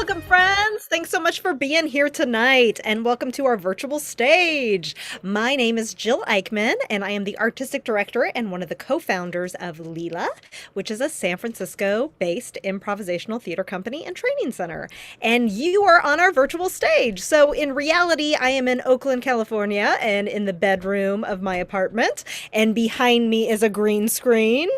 Welcome, friends! Thanks so much for being here tonight, and welcome to our virtual stage. My name is Jill Eichman, and I am the artistic director and one of the co-founders of Leela, which is a San Francisco-based improvisational theater company and training center. And you are on our virtual stage. So in reality, I am in Oakland, California, and in the bedroom of my apartment, and behind me is a green screen.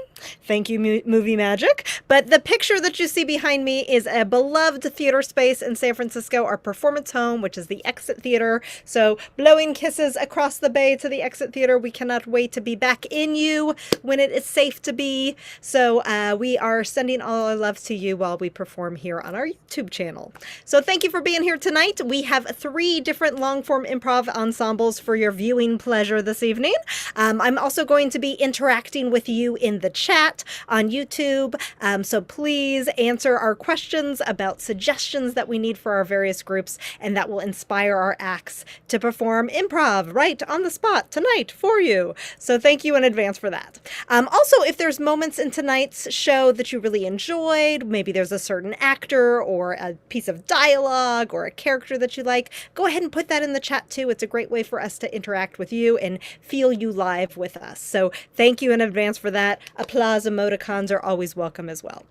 Thank you, movie magic. But the picture that you see behind me is a beloved theater space in San Francisco, our performance home, which is the Exit Theater. So blowing kisses across the bay to the Exit Theater. We cannot wait to be back in you when it is safe to be. So we are sending all our love to you while we perform here on our YouTube channel. So thank you for being here tonight. We have 3 different long-form improv ensembles for your viewing pleasure this evening. I'm also going to be interacting with you in the chat on YouTube. So please answer our questions about suggestions that we need for our various groups, and that will inspire our acts to perform improv right on the spot tonight for you. So thank you in advance for that. Also, if there's moments in tonight's show that you really enjoyed, maybe there's a certain actor or a piece of dialogue or a character that you like, go ahead and put that in the chat too. It's a great way for us to interact with you and feel you live with us. So thank you in advance for that. Applause emoticons are always welcome as well.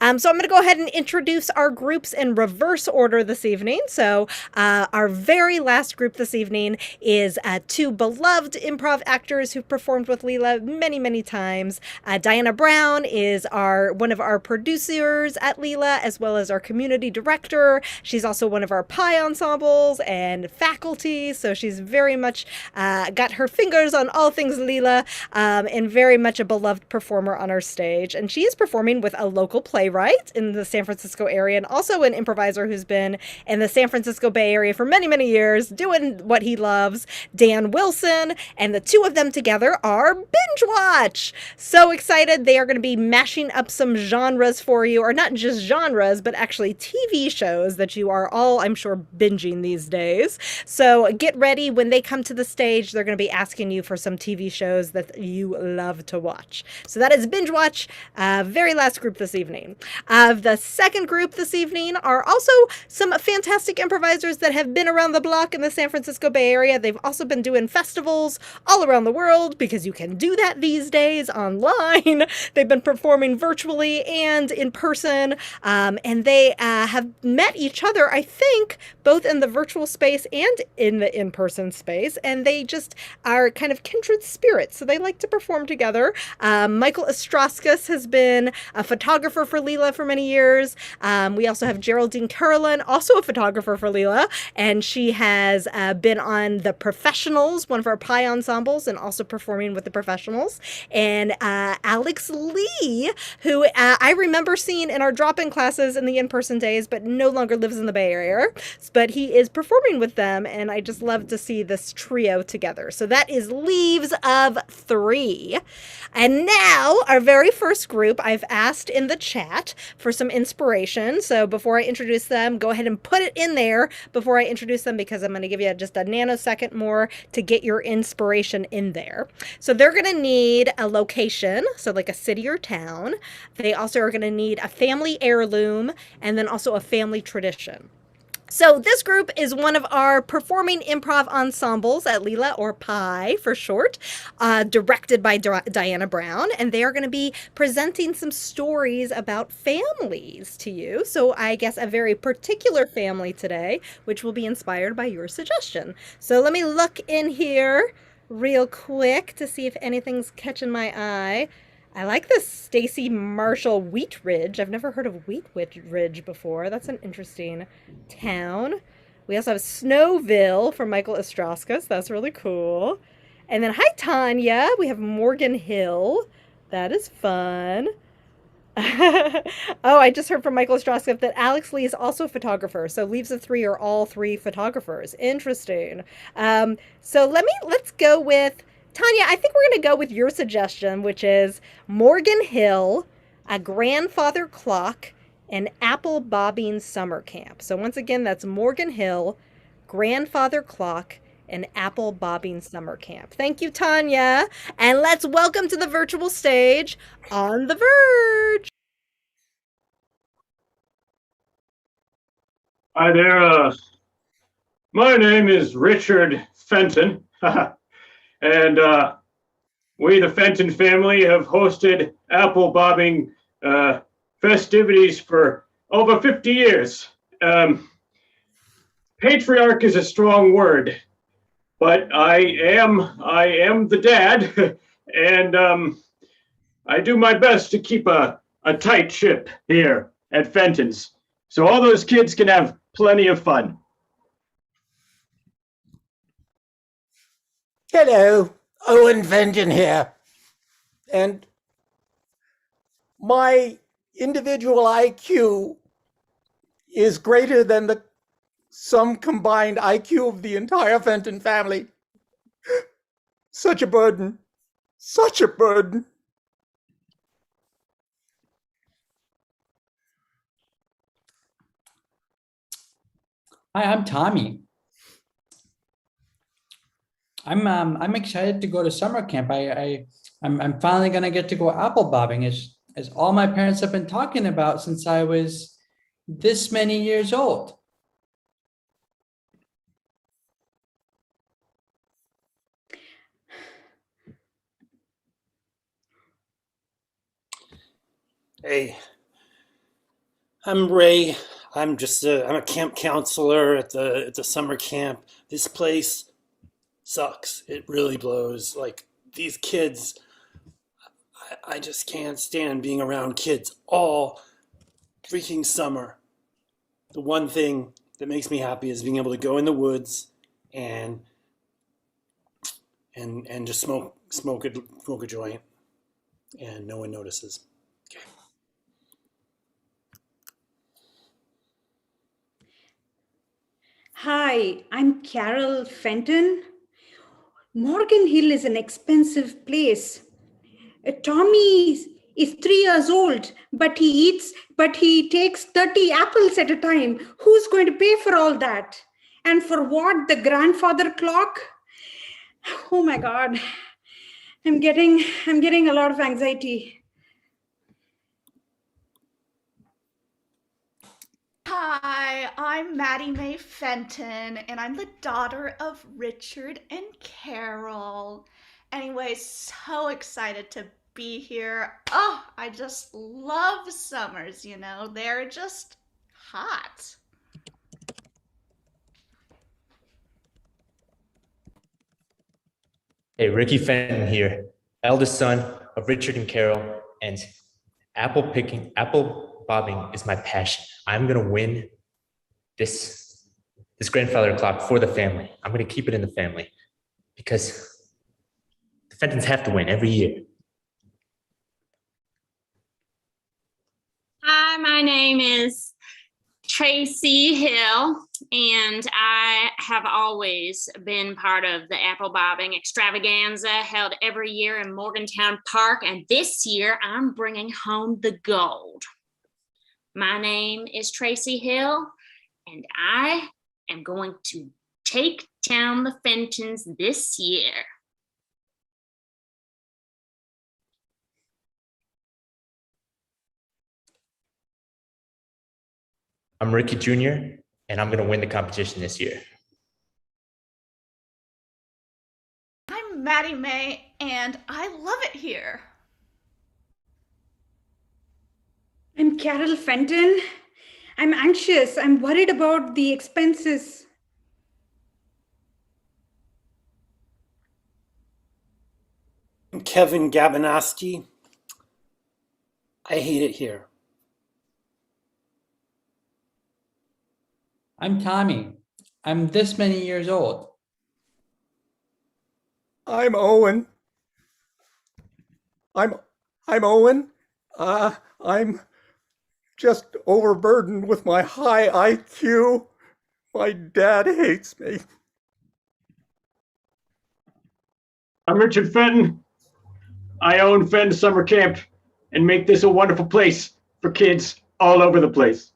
So I'm going to go ahead and introduce our groups in reverse order this evening. So our very last group this evening is 2 beloved improv actors who've performed with Leela many, many times. Diana Brown is one of our producers at Leela, as well as our community director. She's also one of our Pi ensembles and faculty. So she's very much got her fingers on all things Leela, and very much a beloved performer on our stage. And she is performing with a local playwright in the San Francisco area, and also an improviser who's been in the San Francisco Bay Area for many, many years, doing what he loves, Dan Wilson, and the 2 of them together are Binge Watch. So excited. They are going to be mashing up some genres for you, or not just genres, but actually TV shows that you are all, I'm sure, binging these days. So get ready. When they come to the stage, they're going to be asking you for some TV shows that you love to watch. So that is Binge Watch, very last group this evening. The second group this evening are also some fantastic improvisers that have been around the block in the San Francisco Bay Area. They've also been doing festivals all around the world, because you can do that these days online. They've been performing virtually and in person, and they have met each other, I think, both in the virtual space and in the in-person space, and they just are kind of kindred spirits, so they like to perform together. Michael Ostrauskas has been a photographer for Leela for many years. We also have Geraldine Carolyn, also a photographer for Leela, and she has been on The Professionals, one of our Pi ensembles, and also performing with The Professionals. And Alex Lee, who I remember seeing in our drop-in classes in the in-person days, but no longer lives in the Bay Area, but he is performing with them, and I just love to see this trio together. So that is Leaves of 3. And now, our very first group, I've asked in the chat for some inspiration. So before I introduce them, go ahead and put it in there before I introduce them, because I'm going to give you just a nanosecond more to get your inspiration in there. So they're going to need a location, so like a city or town. They also are going to need a family heirloom, and then also a family tradition. So this group is one of our performing improv ensembles at Leela, or Pi for short, directed by Diana Brown, and they are going to be presenting some stories about families to you. So I guess a very particular family today, which will be inspired by your suggestion. So let me look in here real quick to see if anything's catching my eye. I like this Stacy Marshall Wheat Ridge. I've never heard of Wheat Ridge before. That's an interesting town. We also have Snowville from Michael Ostrauskas. That's really cool. And then, hi, Tanya. We have Morgan Hill. That is fun. Oh, I just heard from Michael Ostrauskas that Alex Lee is also a photographer. So Leaves of 3 are all 3 photographers. Interesting. So let's go with Tanya. I think we're going to go with your suggestion, which is Morgan Hill, a grandfather clock, and apple bobbing summer camp. So once again, that's Morgan Hill, grandfather clock, and apple bobbing summer camp. Thank you, Tanya. And let's welcome to the virtual stage On the Verge. Hi there. My name is Richard Fenton, and we, the Fenton family, have hosted apple bobbing festivities for over 50 years. Um, Patriarch is a strong word, but I am the dad, and I do my best to keep a tight ship here at Fenton's, so all those kids can have plenty of fun. Hello, Owen Fenton here. And my individual IQ is greater than the sum combined IQ of the entire Fenton family. Such a burden. Such a burden. Hi, I'm Tommy. I'm excited to go to summer camp. I'm finally gonna get to go apple bobbing as all my parents have been talking about since I was this many years old. Hey, I'm Ray. I'm a camp counselor at the summer camp. This place sucks. It really blows. Like these kids, I just can't stand being around kids all freaking summer. The one thing that makes me happy is being able to go in the woods and and just smoke a joint and no one notices. Okay. Hi, I'm Carol Fenton. Morgan Hill is an expensive place. Tommy is 3 years old, but he takes 30 apples at a time. Who's going to pay for all that? And for what? The grandfather clock? Oh my God. I'm getting a lot of anxiety. Hi, I'm Maddie Mae Fenton, and I'm the daughter of Richard and Carol. Anyway, so excited to be here. Oh, I just love summers, they're just hot. Hey, Ricky Fenton here, eldest son of Richard and Carol, and apple bobbing is my passion. I'm gonna win this grandfather clock for the family. I'm gonna keep it in the family because the Fentons have to win every year. Hi, my name is Tracy Hill, and I have always been part of the apple bobbing extravaganza held every year in Morgantown Park, and this year I'm bringing home the gold. My name is Tracy Hill, and I am going to take down the Fentons this year. I'm Ricky Jr., and I'm gonna win the competition this year. I'm Maddie Mae, and I love it here. I'm Carol Fenton. I'm anxious. I'm worried about the expenses. I'm Kevin Gabinoski. I hate it here. I'm Tommy. I'm this many years old. I'm Owen. I'm Owen. I'm just overburdened with my high IQ. My dad hates me. I'm Richard Fenton. I own Fenton Summer Camp and make this a wonderful place for kids all over the place.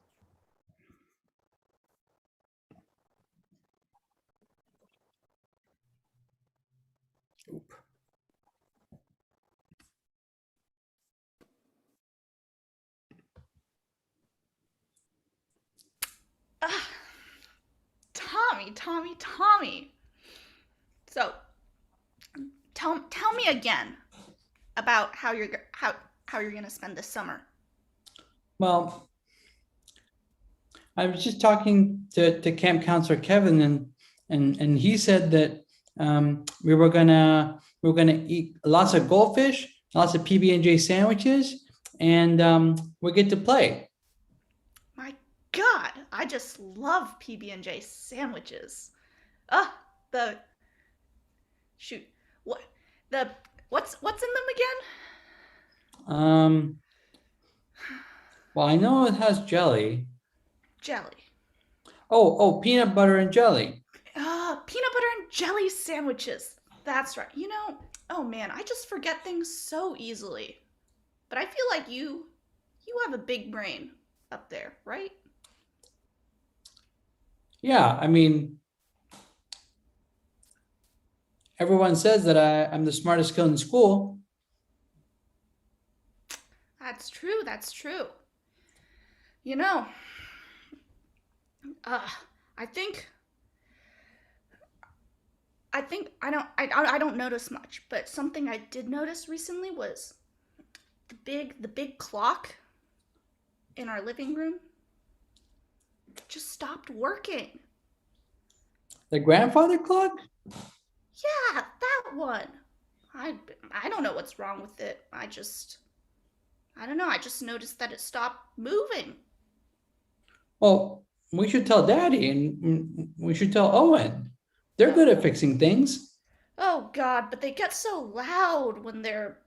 Tommy. So, tell me again about how you're gonna spend this summer. Well, I was just talking to camp counselor Kevin, and he said that we were gonna eat lots of goldfish, lots of PB&J sandwiches, and we get to play. My God, I just love PB&J sandwiches. The shoot, what's in them again? Well, I know it has jelly. Jelly. Oh, peanut butter and jelly. Peanut butter and jelly sandwiches. That's right. Oh man, I just forget things so easily. But I feel like you have a big brain up there, right? Yeah, I mean, everyone says that I'm the smartest kid in school. That's true. I don't notice much, but something I did notice recently was the big clock in our living room just stopped working. The grandfather clock? Yeah, that one. I don't know what's wrong with it. I don't know. I just noticed that it stopped moving. Well, we should tell Daddy, and we should tell Owen. They're good at fixing things. Oh God, but they get so loud when they're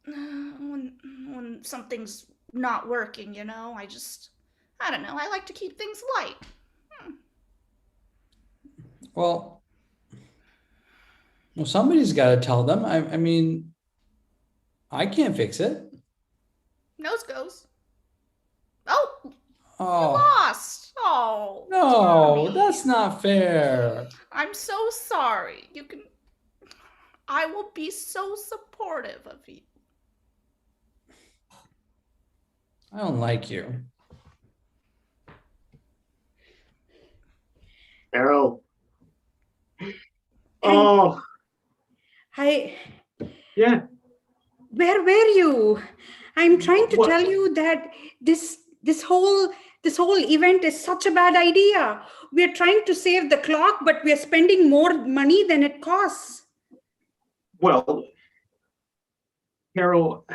when something's not working, I don't know. I like to keep things light. Well, somebody's got to tell them. I mean, I can't fix it. Nose goes. Oh, you Oh, lost. Oh, no, Tommy. that's not fair. I'm so sorry. I will be so supportive of you. I don't like you. Carol. Oh, Hi. yeah. Where were you? I'm trying to What? tell you that this whole event is such a bad idea. We're trying to save the clock, but we're spending more money than it costs. Well, Carol,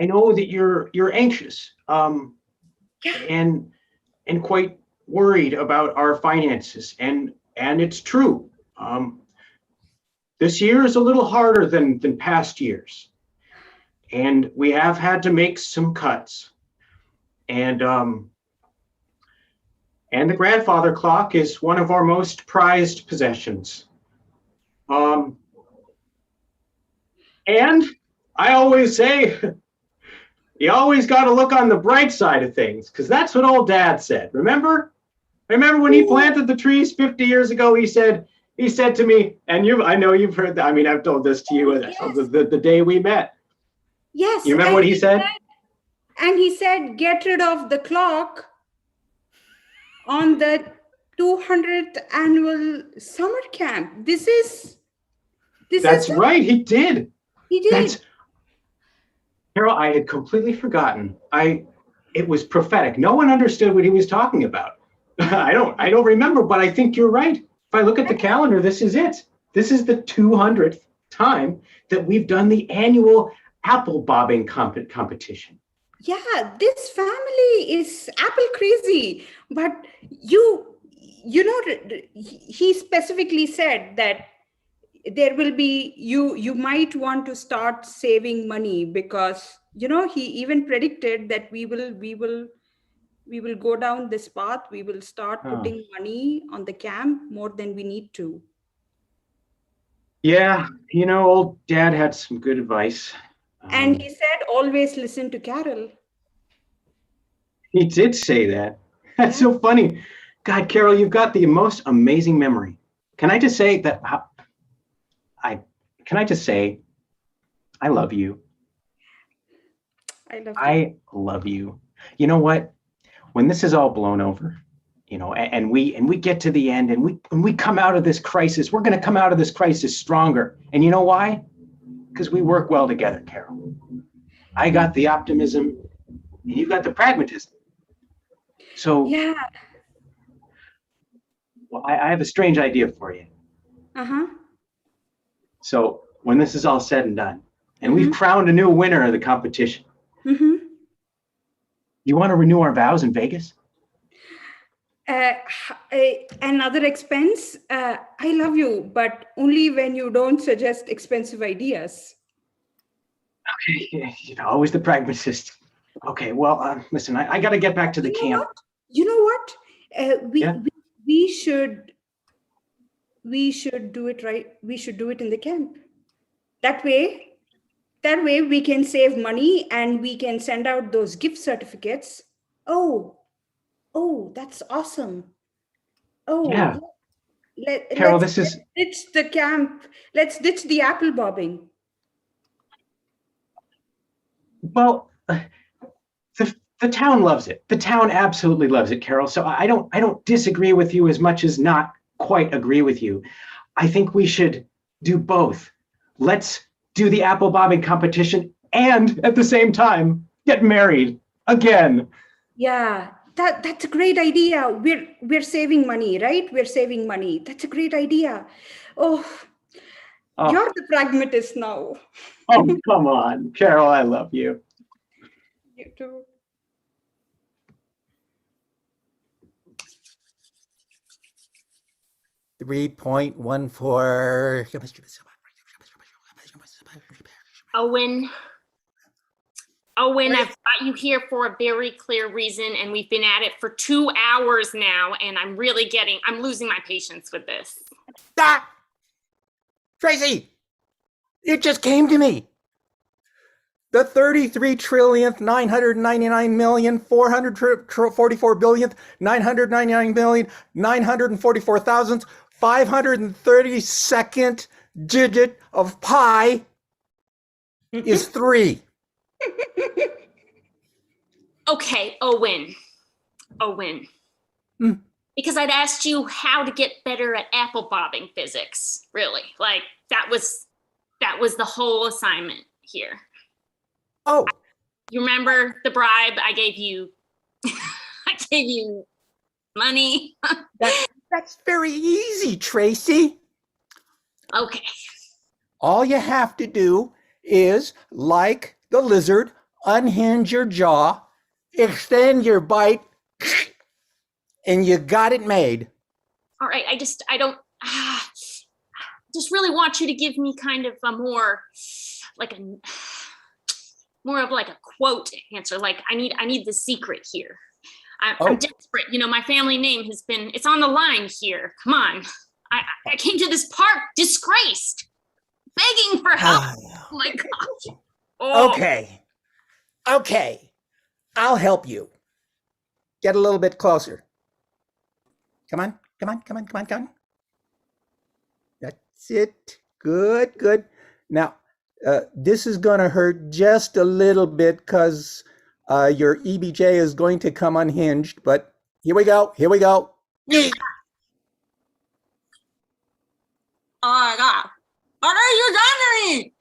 I know that you're anxious, and quite worried about our finances, and it's true. This year is a little harder than past years, and we have had to make some cuts, and the grandfather clock is one of our most prized possessions. And I always say, you always got to look on the bright side of things, because that's what old Dad said. Remember when he planted the trees 50 years ago? He said to me, and I know you've heard that. I mean, I've told this to you Yes. the day we met. Yes. You remember what he said? And he said, get rid of the clock on the 200th annual summer camp. That's right. He did. He did. Carol, I had completely forgotten. It was prophetic. No one understood what he was talking about. I don't remember, but I think you're right. If I look at the calendar, this is it. This is the 200th time that we've done the annual apple bobbing competition. Yeah, this family is apple crazy. But he specifically said that there will be, you might want to start saving money, because he even predicted that we will go down this path. We will start putting money on the camp more than we need to. Yeah, old Dad had some good advice. And he said, always listen to Carol. He did say that. That's so funny. God, Carol, you've got the most amazing memory. Can I just say that I love you. I love you. I love you. You know what? When this is all blown over, and we get to the end, and we come out of this crisis. We're going to come out of this crisis stronger. And you know why? Because we work well together, Carol. I got the optimism, and you got the pragmatism. So Yeah. well, I have a strange idea for you. Uh-huh. So when this is all said and done, and we've crowned a new winner of the competition, Mm-hmm. you want to renew our vows in Vegas? Another expense. I love you, but only when you don't suggest expensive ideas. Okay, always the pragmatist. Okay, well, listen, I got to get back to the camp. You know what? Yeah? We should do it right. We should do it in the camp. That way we can save money and we can send out those gift certificates. Oh, that's awesome. Oh, Yeah. Carol, Carol, let's ditch the camp. Let's ditch the apple bobbing. Well, the town loves it. The town absolutely loves it, Carol. So I don't disagree with you as much as not quite agree with you. I think we should do both. Let's do the apple bobbing competition and at the same time get married again. Yeah, that's a great idea. We're saving money, right? We're saving money. That's a great idea. Oh, you're the pragmatist now. Oh, come on, Carol, I love you. You too. $3.14. Owen, I've brought you here for a very clear reason, and we've been at it for 2 hours now, and I'm losing my patience with this. Ah! Tracy, it just came to me. The 33,999,444,944,532nd digit of pi is 3. Okay, Owen. Because I'd asked you how to get better at apple bobbing physics, really. Like, that was the whole assignment here. Oh. You remember the bribe I gave you? I gave you money. That's very easy, Tracy. Okay. All you have to do is, like the lizard, unhinge your jaw, extend your bite, and you got it made. All right, I just really want you to give me kind of a more of like a quote answer. Like, I need the secret here. I'm desperate. My family name it's on the line here. Come on. I came to this park disgraced, begging for help. Oh my gosh. Oh. Okay. I'll help you. Get a little bit closer. Come on. That's it. Good. Now, this is going to hurt just a little bit because your EBJ is going to come unhinged, but here we go. Oh my God. What are you done to me?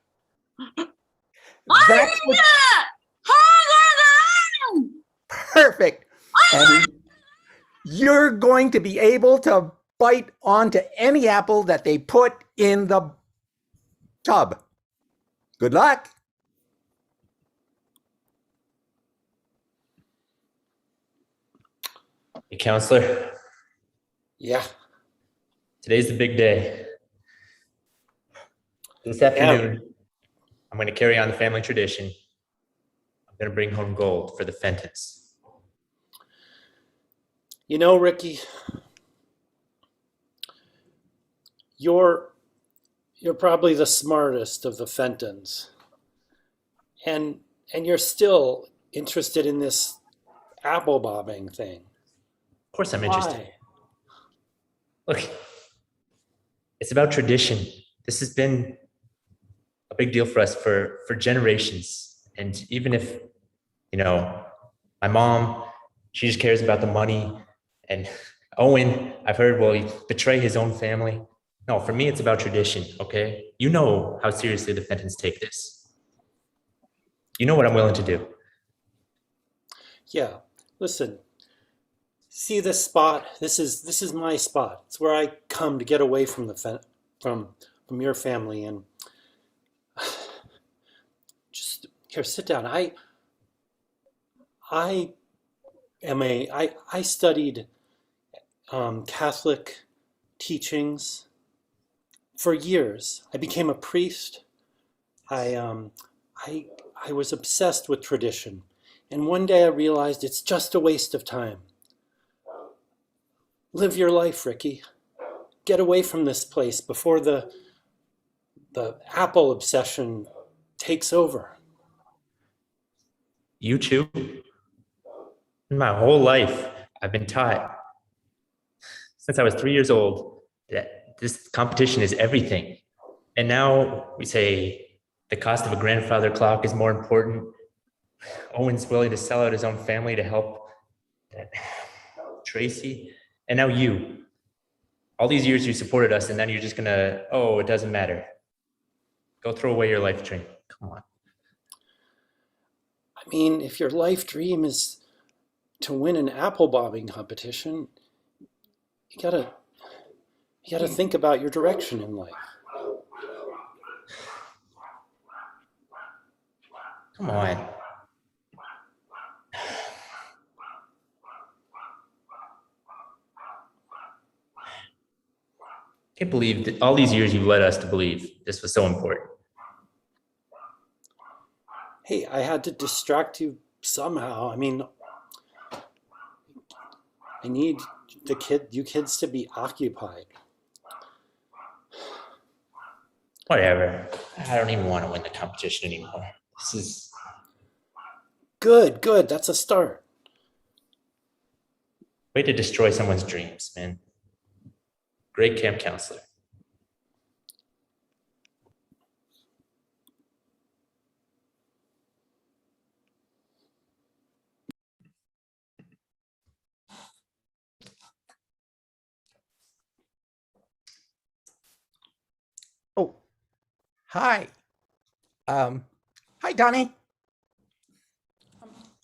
Perfect. And you're going to be able to bite onto any apple that they put in the tub. Good luck. Hey, counselor. Yeah. Today's the big day. This afternoon, I'm going to carry on the family tradition. I'm going to bring home gold for the Fentons. Ricky, you're probably the smartest of the Fentons, and you're still interested in this apple bobbing thing. Of course I'm interested. Look, it's about tradition. This has been a big deal for us for generations. And even if, my mom, she just cares about the money, and Owen, I've heard, will he betray his own family? No, for me, it's about tradition, okay? You know how seriously the Fentons take this. You know what I'm willing to do. Yeah, listen. See this spot? This is my spot. It's where I come to get away from from your family, and just here, sit down. I I studied Catholic teachings for years. I became a priest. I I I was obsessed with tradition, and one day I realized it's just a waste of time. Live your life, Ricky. Get away from this place before the Apple obsession takes over. You too? My whole life, I've been taught since I was 3 years old that this competition is everything. And now we say the cost of a grandfather clock is more important. Owen's willing to sell out his own family to help Tracy. And now you. All these years you supported us, and then you're just gonna, oh, it doesn't matter. Go throw away your life dream. Come on. I mean, if your life dream is to win an apple bobbing competition, you gotta think about your direction in life. Come on. Can't believe that all these years you've led us to believe this was so important. Hey, I had to distract you somehow. I mean, I need you kids to be occupied. Whatever. I don't even want to win the competition anymore. This is Good. That's a start. way to destroy someone's dreams, man. Great camp counselor. Oh, hi. Hi, Donnie.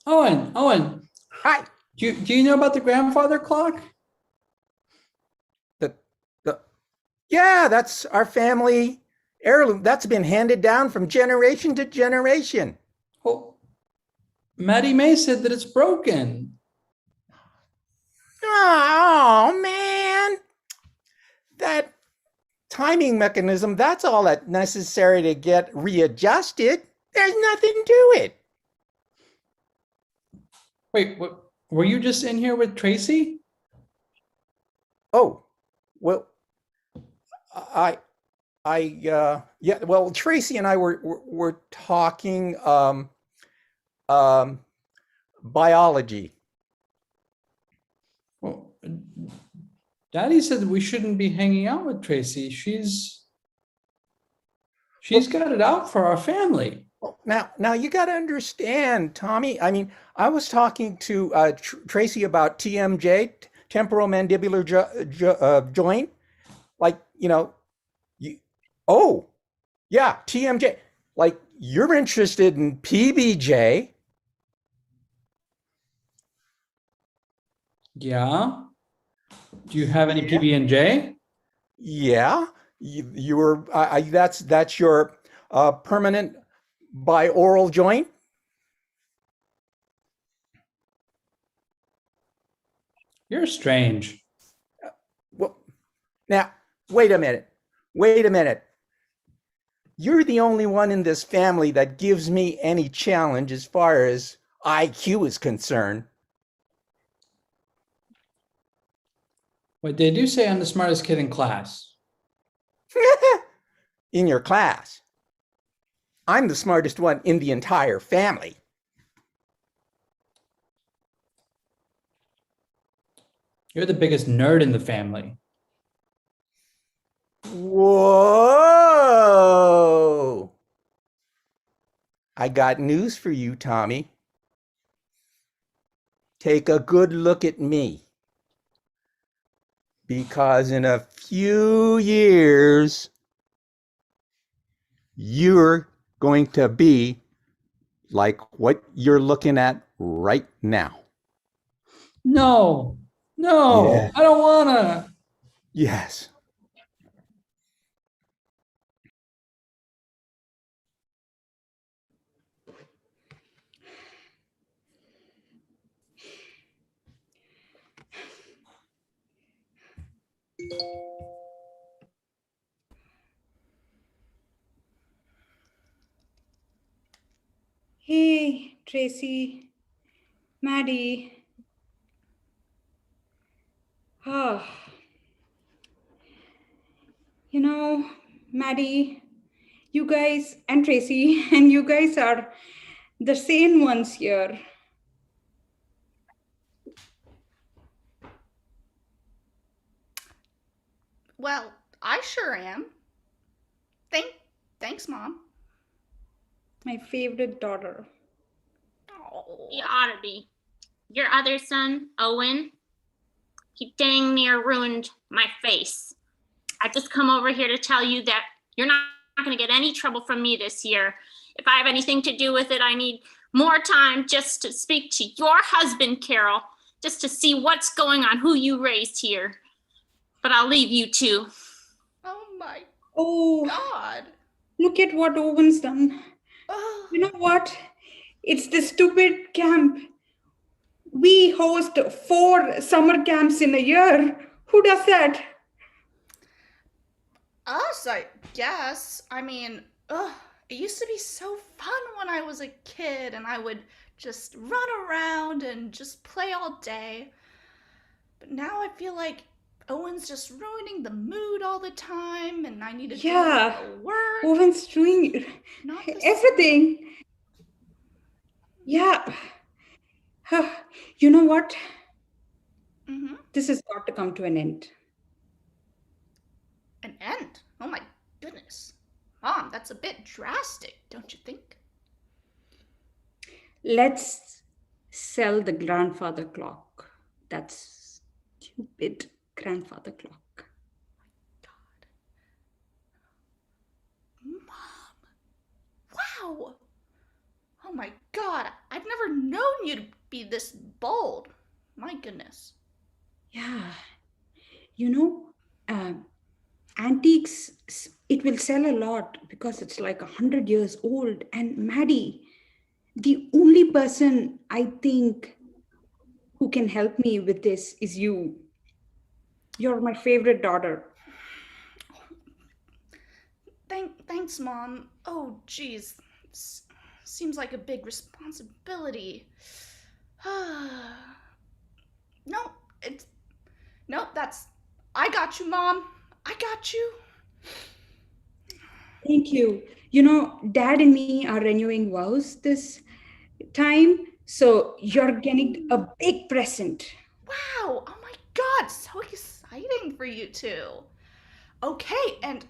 Owen, Hi. do you know about the grandfather clock? Yeah, that's our family heirloom. That's been handed down from generation to generation. Well, Maddie May said that it's broken. Oh, man. That timing mechanism, that's all that's necessary to get readjusted. There's nothing to it. Wait, what, were you just in here with Tracy? Oh, well, yeah, well, Tracy and I were talking biology. Well, Daddy said that we shouldn't be hanging out with Tracy. She's got it out for our family. Now you got to understand, Tommy. I mean, I was talking to Tracy about TMJ, temporal mandibular joint. Like, oh, yeah, TMJ. Like, you're interested in PBJ. Yeah. Do you have any PB&J? Yeah, you were. That's your permanent bioral joint. You're strange. Well, now wait a minute. You're the only one in this family that gives me any challenge as far as IQ is concerned. But they do say I'm the smartest kid in class. In your class. I'm the smartest one in the entire family. You're the biggest nerd in the family. Whoa! I got news for you, Tommy. Take a good look at me. because in a few years, you're going to be like what you're looking at right now. No, Yeah. I don't wanna. Yes. Hey, Tracy, Maddie. Oh, you know, Maddie, you guys, and Tracy, and you guys are the sane ones here. Well, I sure am. Thanks, Mom. My favorite daughter. Oh. You ought to be. Your other son, Owen, he dang near ruined my face. I just come over here to tell you that you're not going to get any trouble from me this year. If I have anything to do with it, I need more time just to speak to your husband, Carol, just to see what's going on, who you raised here. But I'll leave you two. Oh my Oh, God. look at what Owen's done. Oh. You know what? It's the stupid camp. We host 4 summer camps in a year. Who does that? Us, I guess. I mean, it used to be so fun when I was a kid and I would just run around and just play all day. But now I feel like Owen's just ruining the mood all the time and I need to do all the work. Owen's doing Not the everything. Yeah. You know what? Mm-hmm. This has got to come to an end. An end? Oh my goodness. Mom, that's a bit drastic, don't you think? Let's sell the grandfather clock. That's stupid grandfather clock. God. Mom. Wow. Oh my God. I've never known you to be this bold. My goodness. Yeah. You know, antiques, it will sell a lot because it's like 100 years old. And Maddie, the only person I think who can help me with this is you. You're my favorite daughter. Thanks, Mom. Oh, geez. Seems like a big responsibility. I got you, Mom. I got you. Thank you. You know, Dad and me are renewing vows this time. So you're getting a big present. Wow. Oh my God. So exciting for you two. Okay, and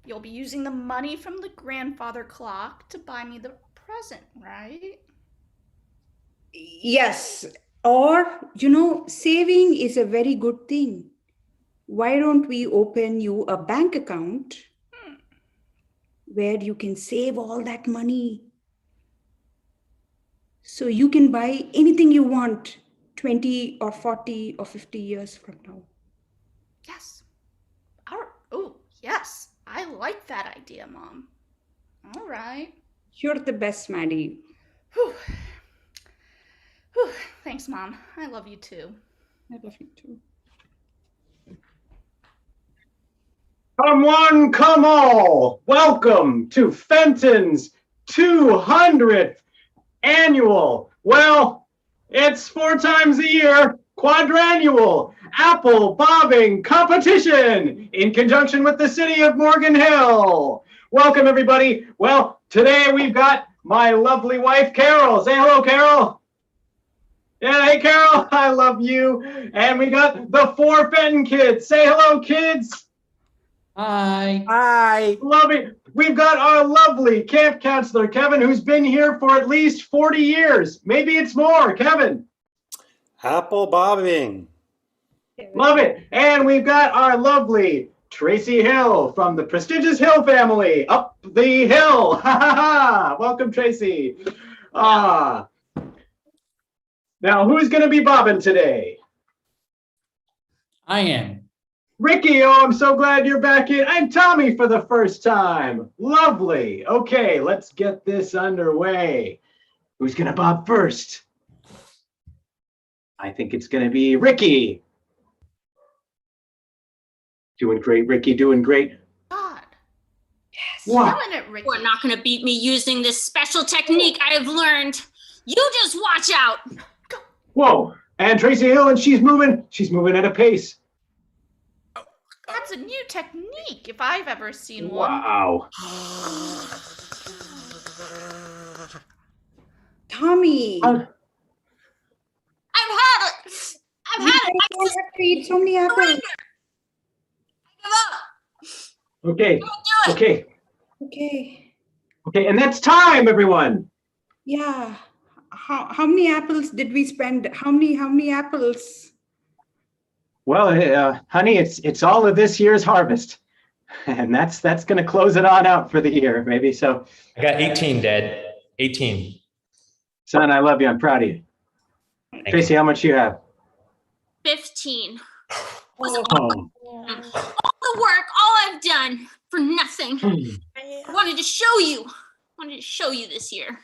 you'll be using the money from the grandfather clock to buy me the present, right? Yes. Or, you know, saving is a very good thing. Why don't we open you a bank account where you can save all that money so you can buy anything you want 20 or 40 or 50 years from now? Yes. Oh, yes. I like that idea, Mom. All right. You're the best, Maddie. Whew. Whew. Thanks, Mom. I love you too. I love you too. Come one, come all. Welcome to Fenton's 200th annual. Well, it's 4 times a year, quadrannual apple bobbing competition in conjunction with the city of Morgan Hill. Welcome, everybody. Well, today we've got my lovely wife, Carol. Say hello, Carol. Yeah, hey, Carol, I love you. And we got the 4 Fenton kids. Say hello, kids. Hi. Hi. Love it. We've got our lovely camp counselor, Kevin, who's been here for at least 40 years. Maybe it's more. Kevin. Apple bobbing. Love it. And we've got our lovely Tracy Hill from the prestigious Hill family. Up the hill. Ha ha ha. Welcome, Tracy. Now, who's going to be bobbing today? I am. Ricky, oh, I'm so glad you're back in. I'm Tommy for the first time. Lovely. Okay, let's get this underway. Who's going to bob first? I think it's going to be Ricky. Doing great, Ricky, doing great. God. Yes. Wow. Killing it, Ricky. You're not going to beat me using this special technique I have learned. You just watch out. Whoa. And Tracy Hill, and she's moving at a pace. That's a new technique if I've ever seen one. Wow. Tommy. I've had it. I've had it. I don't have to eat so many apples. give up. Okay. Okay. Okay. Okay. And that's time, everyone. Yeah. How many apples did we spend? How many apples? Well, honey, it's all of this year's harvest, and that's going to close it on out for the year, maybe. So, I got 18, Dad. 18. son, I love you. I'm proud of you. Thank Tracy, you. how much you have? 15. Was Oh. all the work, all I've done for nothing. I wanted to show you. This year.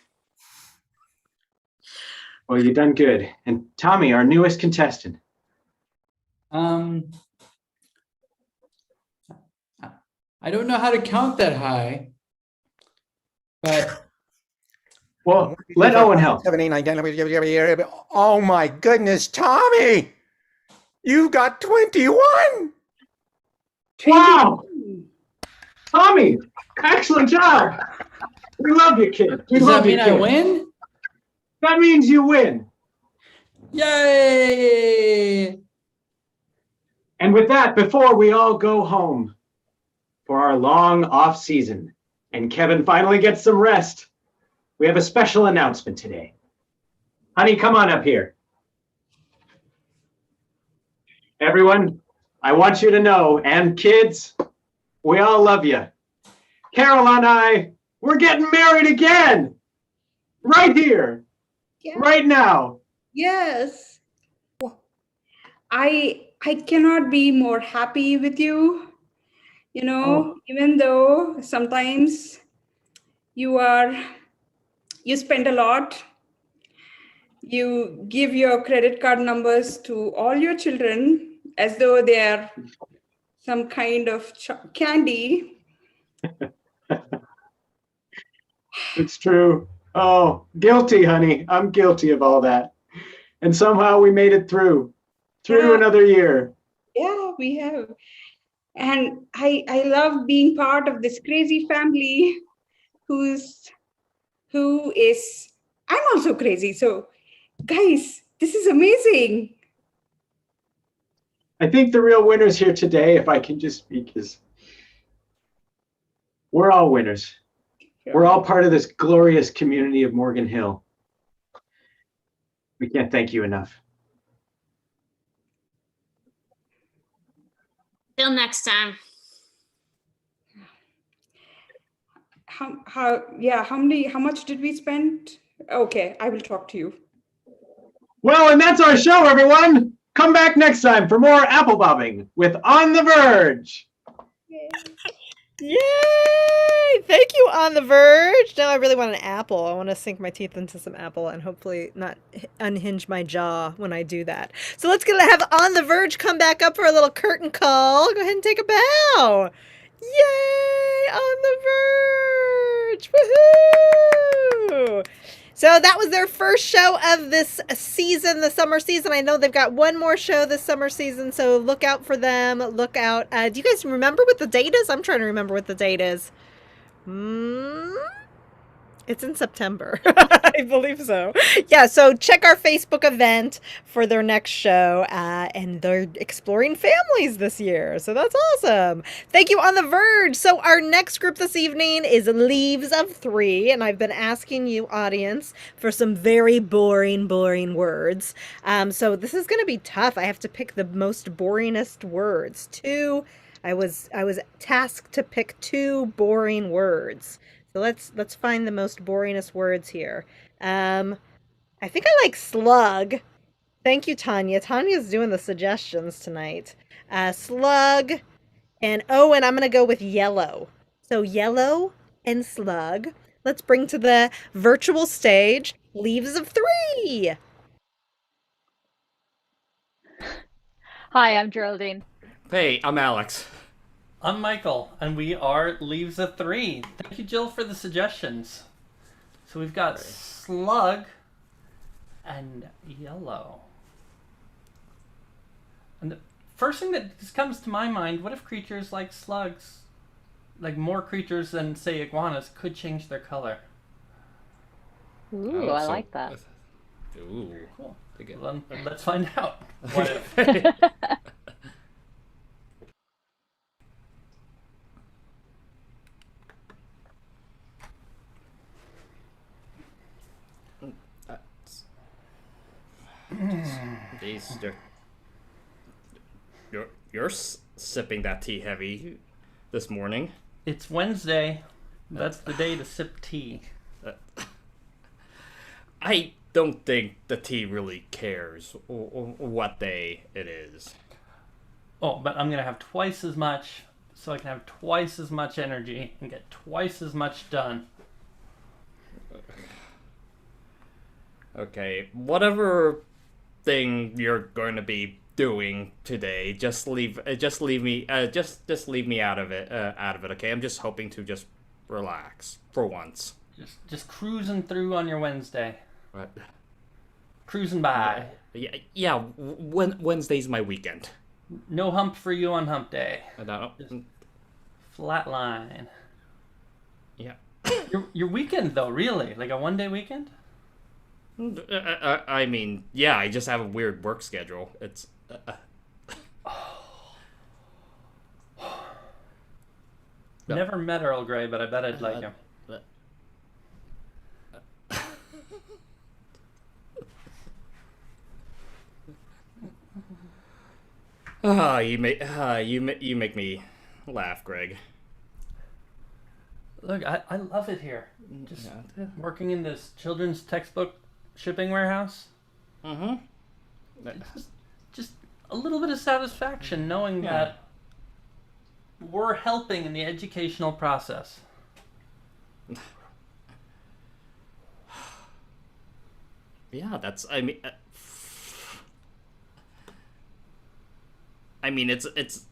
Well, you've done good. And Tommy, our newest contestant. I don't know how to count that high, but Well, let Owen help. 7, 8, 9, 10. Oh my goodness, Tommy! You got 21! Wow. Tommy, excellent job. We love you, kid. We does love that you, mean kid. I win? That means you win. Yay! And with that, before we all go home for our long off season and Kevin finally gets some rest, we have a special announcement today. Honey, come on up here. Everyone, I want you to know, and kids, we all love you. Carol and I, we're getting married again. Right here. Yeah. Right now. Yes. I cannot be more happy with you. You know, even though sometimes you spend a lot, you give your credit card numbers to all your children as though they are some kind of candy. It's true. Oh, guilty, honey. I'm guilty of all that. And somehow we made it through Yeah. another year. Yeah, we have. And I love being part of this crazy family who is, I'm also crazy. So guys, this is amazing. I think the real winners here today, if I can just speak, is we're all winners. We're all part of this glorious community of Morgan Hill. We can't thank you enough. Till next time. How much did we spend? Okay, I will talk to you. Well, and that's our show, everyone. Come back next time for more apple bobbing with On the Verge. Yay! Thank you, On the Verge. Now I really want an apple. I want to sink my teeth into some apple and hopefully not unhinge my jaw when I do that. So let's have On the Verge come back up for a little curtain call. Go ahead and take a bow. Yay! On the Verge! Woohoo! So that was their first show of this season, the summer season. I know they've got one more show this summer season, so look out for them. Look out. Do you guys remember what the date is? I'm trying to remember what the date is. It's in September. I believe so. Yeah, so check our Facebook event for their next show. And they're exploring families this year. So that's awesome. Thank you, On the Verge. So our next group this evening is Leaves of Three. And I've been asking you, audience, for some very boring words. So this is going to be tough. I have to pick the most boringest words. I was tasked to pick 2 boring words. So let's find the most boringest words here. I think I like slug. Thank you, Tanya. Tanya's doing the suggestions tonight. Slug and I'm gonna go with yellow. So yellow and slug. Let's bring to the virtual stage Leaves of Three. Hi, I'm Geraldine. Hey, I'm Alex. I'm Michael, and we are Leaves of Three. Thank you, Jill, for the suggestions. So we've got slug and yellow. And the first thing that just comes to my mind, what if creatures like slugs, like more creatures than, say, iguanas, could change their color? Ooh, I like that. Ooh. Cool. Well, let's find out. What if? These, you're sipping that tea heavy this morning. It's Wednesday. That's the day to sip tea. I don't think the tea really cares what day it is. Oh, but I'm gonna have twice as much, so I can have twice as much energy and get twice as much done. Okay, whatever thing you're going to be doing today, just leave me out of it, okay? I'm just hoping to just relax for once. Just cruising through on your Wednesday. What? Cruising by. Yeah. Wednesday's my weekend. No hump for you on hump day. Just flat line. Yeah. Your weekend though, really? Like a 1-day weekend? I mean, yeah, I just have a weird work schedule. It's Never met Earl Grey, but I bet I'd like him. You make me laugh, Greg. Look, I love it here. Just working in this children's textbook shipping warehouse. Mm-hmm. Just a little bit of satisfaction knowing that we're helping in the educational process. Yeah, that's. I mean, it's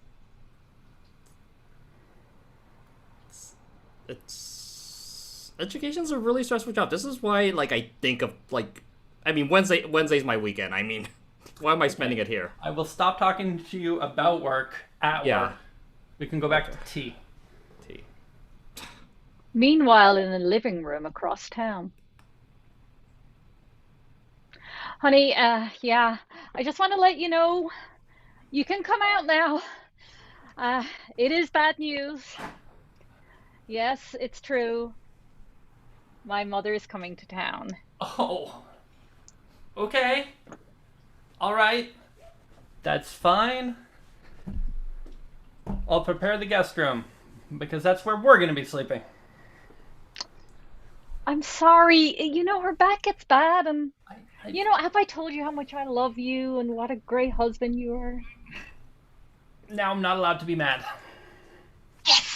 education's a really stressful job. This is why, like, I think of Wednesday's my weekend. I mean, why am I spending it here? I will stop talking to you about work at work. We can go back to tea. Meanwhile, in the living room across town. Honey, I just want to let you know, you can come out now. It is bad news. Yes, it's true. My mother is coming to town. Oh. Okay. All right. That's fine. I'll prepare the guest room because that's where we're going to be sleeping. I'm sorry. You know, her back gets bad and, have I told you how much I love you and what a great husband you are? Now I'm not allowed to be mad. Yes.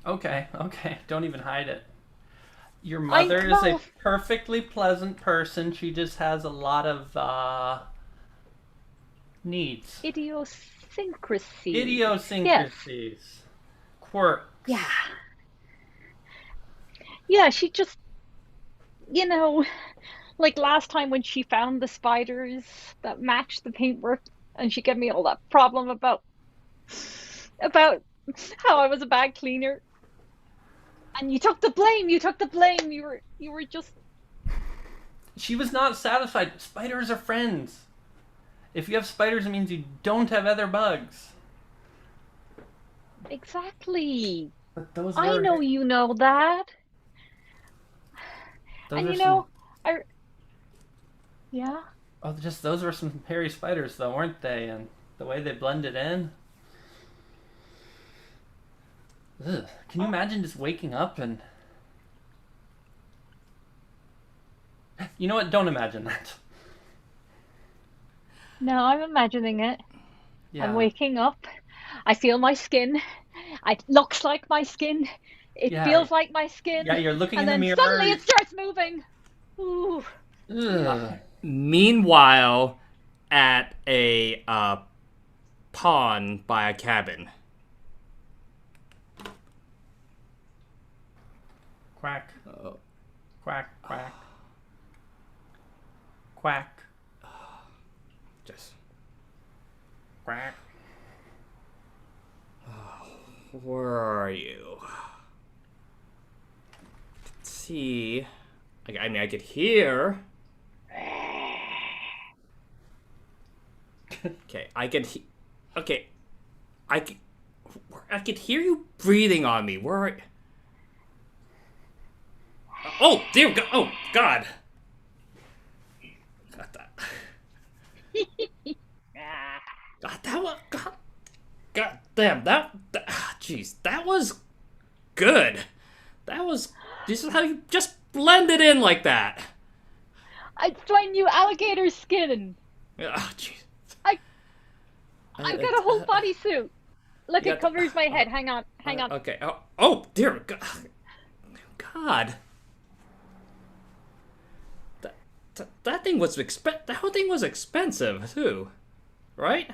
Okay. Don't even hide it. Your mother is a perfectly pleasant person. She just has a lot of needs. Idiosyncrasies. Yes. Quirks. Yeah, she just, like last time when she found the spiders that matched the paintwork and she gave me all that problem about how I was a bad cleaner. And you took the blame. You took the blame. You were just. She was not satisfied. Spiders are friends. If you have spiders, it means you don't have other bugs. Exactly. But those I were. know you know that. Those And were you some. know, yeah. Oh, just those were some hairy spiders, though, weren't they? And the way they blended in. Ugh. Can you imagine just waking up and... You know what? Don't imagine that. No, I'm imagining it. Yeah. I'm waking up. I feel my skin. It looks like my skin. It Yeah. feels like my skin. Yeah, you're looking and in the then mirror. suddenly it starts moving. Ooh. Ugh. Meanwhile, at a pond by a cabin. Quack. Quack, quack. Quack. Just Quack. where are you? Let's see. I mean, I could hear. Okay, I could. Okay, I could hear you breathing on me. Where? Are... Oh dear God! Oh God! Got that. God, that was God damn that. Jeez, that was good. That was. This is how you just blended in like that. It's my new alligator skin. Oh jeez. I've got a whole bodysuit. Look, it covers my head. Hang on. Okay. Oh dear God. God. That thing was that whole thing was expensive too, right?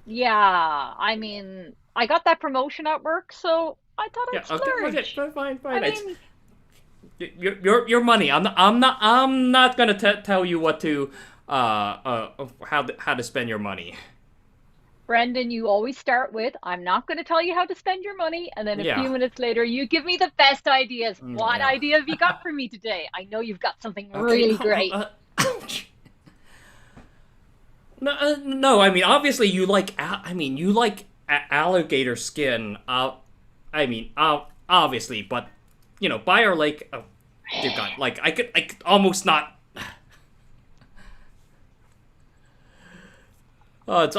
Yeah, I mean, I got that promotion at work, so I thought I'd splurge. Okay, fine. I mean, Your money. I'm not gonna tell you what to how to spend your money. Brendan, you always start with, I'm not going to tell you how to spend your money, and then a Yeah. few minutes later, you give me the best ideas. What Yeah. idea have you got for me today? I know you've got something really great. No. I mean, obviously you like. You like alligator skin. Obviously, but by our lake. Oh, dear God! Like I could almost not. Oh, it's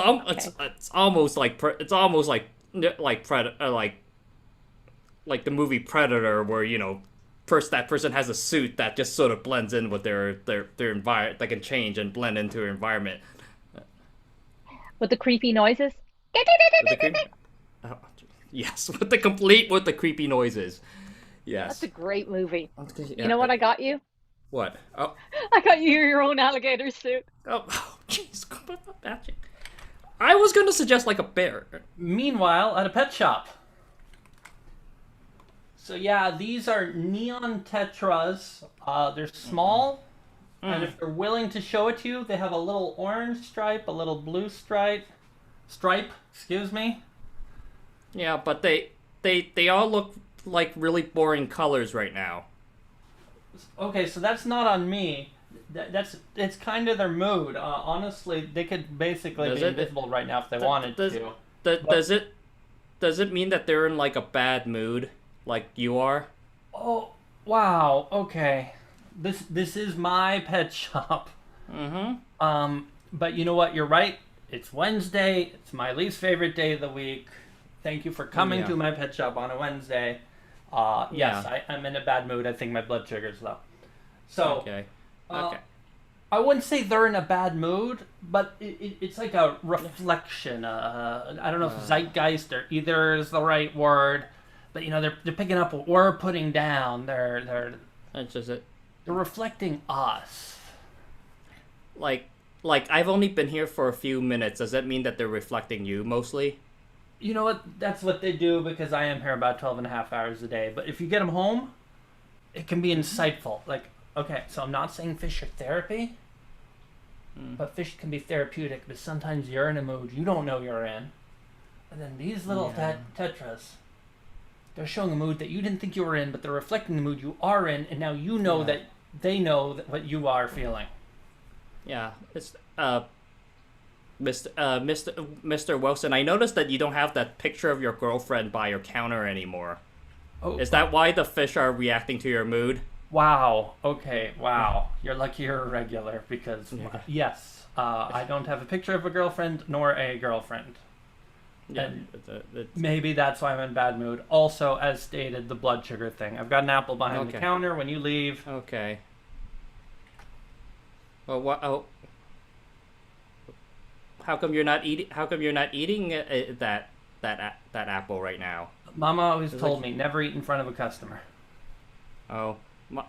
almost like Predator, like the movie Predator, where first that person has a suit that just sort of blends in with their environment, that can change and blend into their environment. With the creepy noises. Oh, yes, with the creepy noises. Yes. That's a great movie. Okay, You know what I got you? What? Oh. I got you your own alligator suit. Oh, jeez. I was going to suggest like a bear. Meanwhile, at a pet shop. So yeah, these are neon tetras. They're small, and if they're willing to show it to you, they have a little orange stripe, a little blue stripe. Excuse me. Yeah, but they all look like really boring colors right now. Okay, so that's not on me. It's kind of their mood. Honestly, they could basically be invisible right now if they wanted to. Does it mean that they're in like a bad mood, like you are? Oh wow. Okay, this is my pet shop. But you know what? You're right. It's Wednesday. It's my least favorite day of the week. Thank you for coming to my pet shop on a Wednesday. Yes, I'm in a bad mood. I think my blood sugar's low. So, okay. I wouldn't say they're in a bad mood, but it's like a reflection. I don't know if zeitgeist or either is the right word, but they're picking up what we're putting down. They're reflecting us. Like I've only been here for a few minutes. Does that mean that they're reflecting you mostly? You know what? That's what they do because I am here about 12 and a half hours a day. But if you get them home, it can be insightful. Like, okay, so I'm not saying fish are therapy, but fish can be therapeutic. But sometimes you're in a mood you don't know you're in. And then these little tetras, they're showing a mood that you didn't think you were in, but they're reflecting the mood you are in, and now you know that they know what you are feeling. Yeah, it's Mr. Wilson. I noticed that you don't have that picture of your girlfriend by your counter anymore. Oh, is that why the fish are reacting to your mood? Wow. Okay. Wow. You're lucky you're a regular because yes, I don't have a picture of a girlfriend nor a girlfriend. Yeah, and maybe that's why I'm in bad mood. Also, as stated, the blood sugar thing. I've got an apple behind the counter when you leave. Okay. Well, what? Oh, how come you're not eating? How come you're not eating that apple right now? Mama always told me never eat in front of a customer. Oh,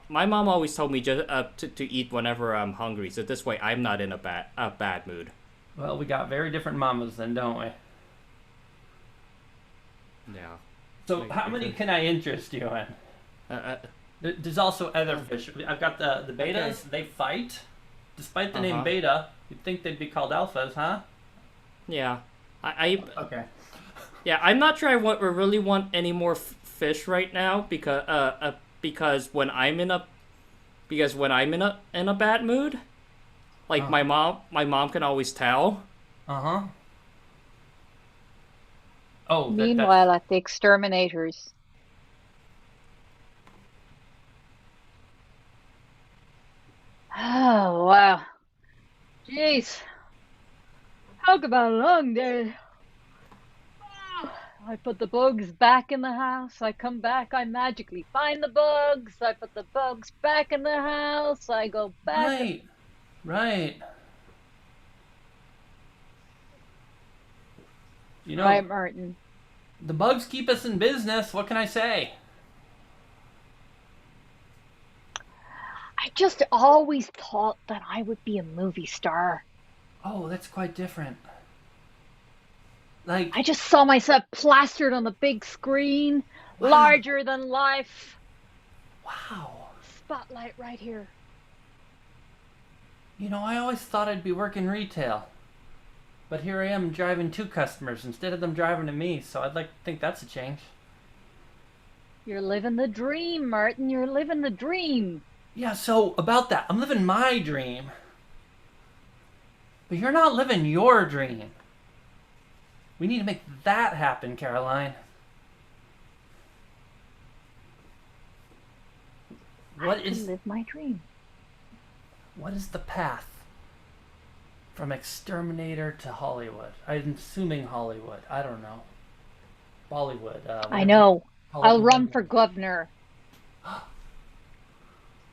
my mom always told me just to eat whenever I'm hungry. So this way, I'm not in a bad mood. Well, we got very different mamas then, don't we? Yeah. So how many can I interest you in? There's also other fish. I've got the betas. Okay. They fight. Despite the name beta, you'd think they'd be called alphas, huh? Yeah. Okay. Yeah, I'm not sure I really want any more fish right now because when I'm in a bad mood, like my mom can always tell. Oh. Meanwhile, at the exterminators. Oh, wow. Jeez. Talk about a long day. I put the bugs back in the house. I come back. I magically find the bugs. I put the bugs back in the house. I go back. Right. You know, right, Martin. The bugs keep us in business. What can I say? I just always thought that I would be a movie star. Oh, that's quite different. Like, I just saw myself plastered on the big screen, larger than life. Wow. Spotlight right here. You know, I always thought I'd be working retail. But here I am driving 2 customers instead of them driving to me, so I'd like to think that's a change. You're living the dream, Martin. You're living the dream. Yeah, so about that, I'm living my dream. But you're not living your dream. We need to make that happen, Caroline. I can live my dream. What is the path from exterminator to Hollywood? I'm assuming Hollywood. I don't know. Bollywood. I know. I'll run for governor.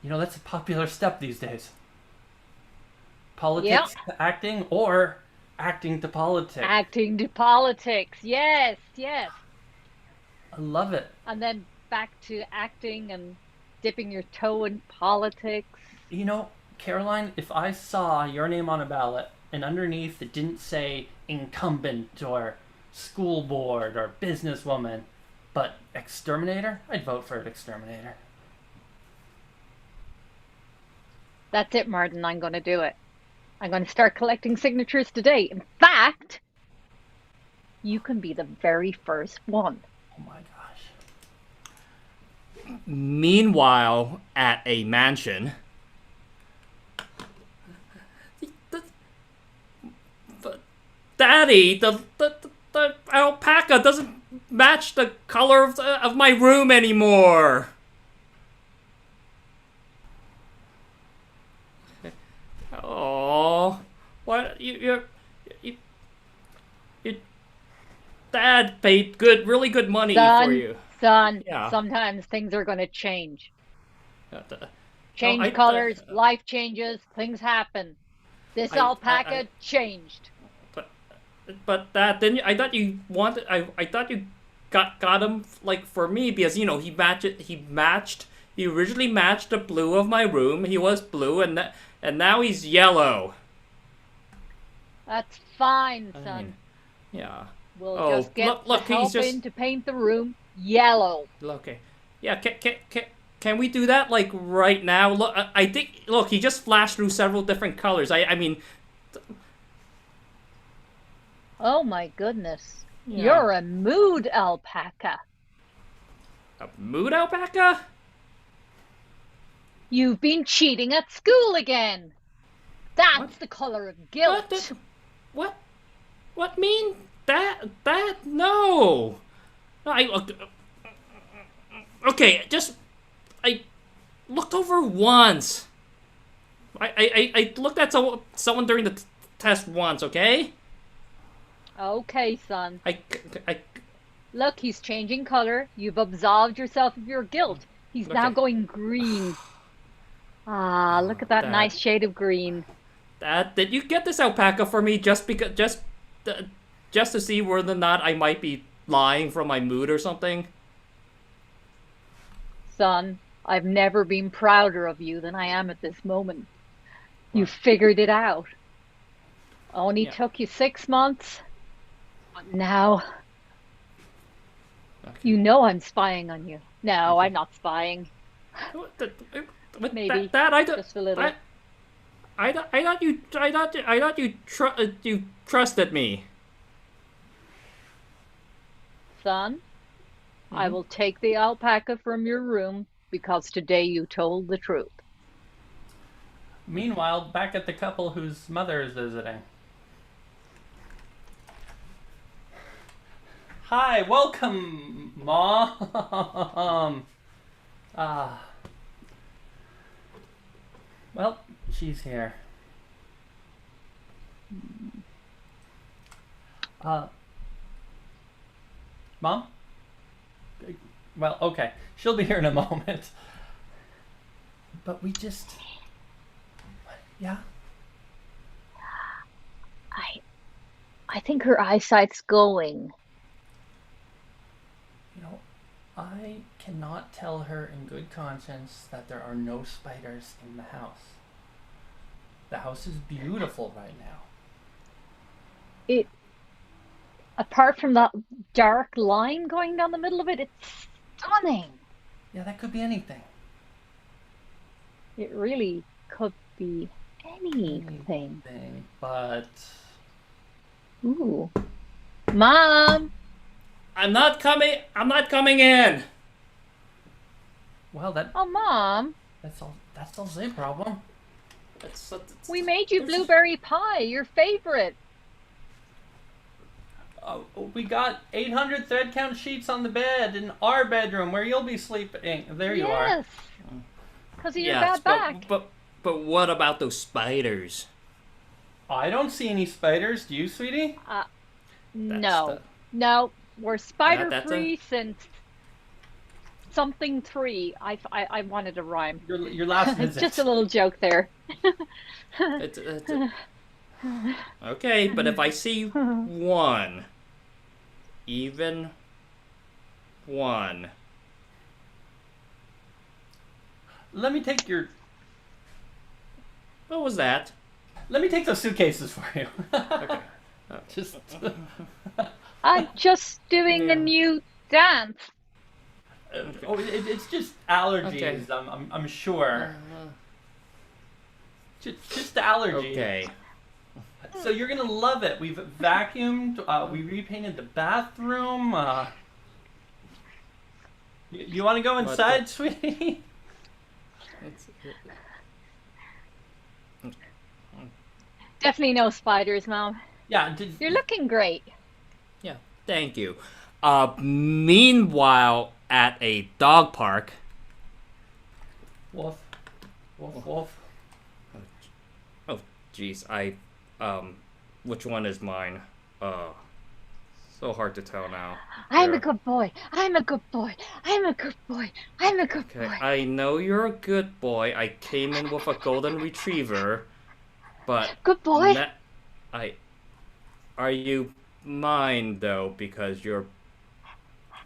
You know, that's a popular step these days. Politics to acting or acting to politics. Acting to politics. Yes. I love it. And then back to acting and dipping your toe in politics. You know, Caroline, if I saw your name on a ballot and underneath it didn't say incumbent or school board or businesswoman, but exterminator, I'd vote for an exterminator. That's it, Martin. I'm going to do it. I'm going to start collecting signatures today. In fact, you can be the very first one. Oh my gosh. Meanwhile, at a mansion, Daddy, the alpaca doesn't match the color of my room anymore. Oh, what your dad paid really good money for you. Son, sometimes things are going to change. Change colors, life changes, things happen. This alpaca changed. But that then I thought you wanted. I thought you got him like for me because you know he matched. He originally matched the blue of my room. He was blue and now he's yellow. That's fine, son. I mean, yeah. We'll just get help in to paint the room yellow. Okay. Yeah. Can we do that like right now? Look, I think. Look, he just flashed through several different colors. I mean. Oh my goodness. Yeah. You're a mood alpaca. A mood alpaca? You've been cheating at school again. That's the color of guilt. What mean that? No. Okay, just I looked over once. I looked at someone during the test once. Okay. Okay, son. I Look, he's changing color. You've absolved yourself of your guilt. He's now going green. Ah, look at that nice shade of green. Did you get this alpaca for me just to see whether or not I might be lying from my mood or something? Son, I've never been prouder of you than I am at this moment. You figured it out. Only took you 6 months, but now you know I'm spying on you. No, I'm not spying. Maybe just a little. I thought you trusted me. Son, I will take the alpaca from your room because today you told the truth. Meanwhile, back at the couple whose mother is visiting. Hi, welcome, Mom. Well, she's here. Mom? Well, okay. She'll be here in a moment. But we just... Yeah? I think her eyesight's going. You know, I cannot tell her in good conscience that there are no spiders in the house. The house is beautiful right now. Apart from that dark line going down the middle of it, it's stunning. Yeah, that could be anything. It really could be anything. But... Ooh. Mom! I'm not coming in. Well, Oh, Mom. That's the same problem. We made you blueberry pie, your favorite. We got 800 thread count sheets on the bed in our bedroom where you'll be sleeping. There you are. Yes. Because of your bad back. But what about those spiders? I don't see any spiders. Do you, sweetie? No. No. We're spider free since something 3. I wanted to rhyme. Your last visit. Just a little joke there. Okay, but if I see one, even one. Let me take your... What was that? Let me take those suitcases for you. Okay. Just... I'm just doing a new dance. It's just allergies. Okay. I'm sure. Just allergies. Okay. So you're gonna love it. We've vacuumed. We repainted the bathroom. You want to go inside, sweetie? Definitely no spiders, Mom. Yeah. You're looking great. Yeah. Thank you. Meanwhile, at a dog park. Wolf. Wolf. Oh, jeez. Which one is mine? So hard to tell now. I'm a good boy. I'm a good boy. I'm a good boy. I'm a good boy. I know you're a good boy. I came in with a golden retriever, but good boy. Are you mine though? Because you're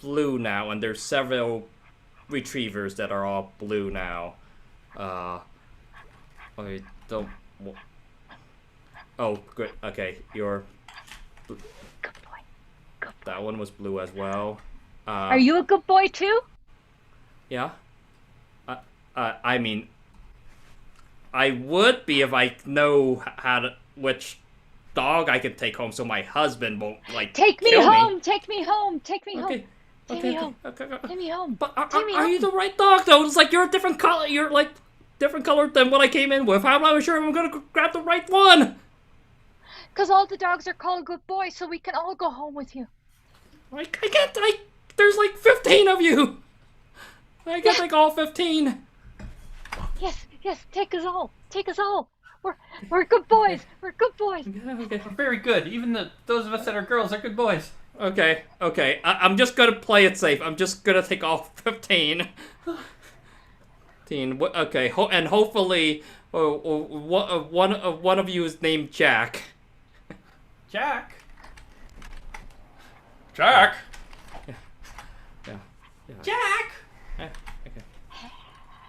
blue now, and there's several retrievers that are all blue now. I don't. Oh, good. Okay, you're. Good boy. Good boy. That one was blue as well. Are you a good boy too? Yeah. I mean, I would be if I know which dog I could take home, so my husband won't Take me kill home. me. Take me home. Take me home. Take me home. Take me home. But Take me are you home. the right dog though? It's like you're a different color. You're like different color than what I came in with. How am I sure I'm gonna grab the right one? Because all the dogs are called good boys, so we can all go home with you. I can't. There's like 15 of you. I get like all 15. Yes, take us all. Take us all. We're good boys. We're good boys. Okay. Very good. Even those of us that are girls are good boys. Okay. I'm just gonna play it safe. I'm just gonna take all 15. Okay, and hopefully one of you is named Jack. Jack? Jack? Yeah. Jack?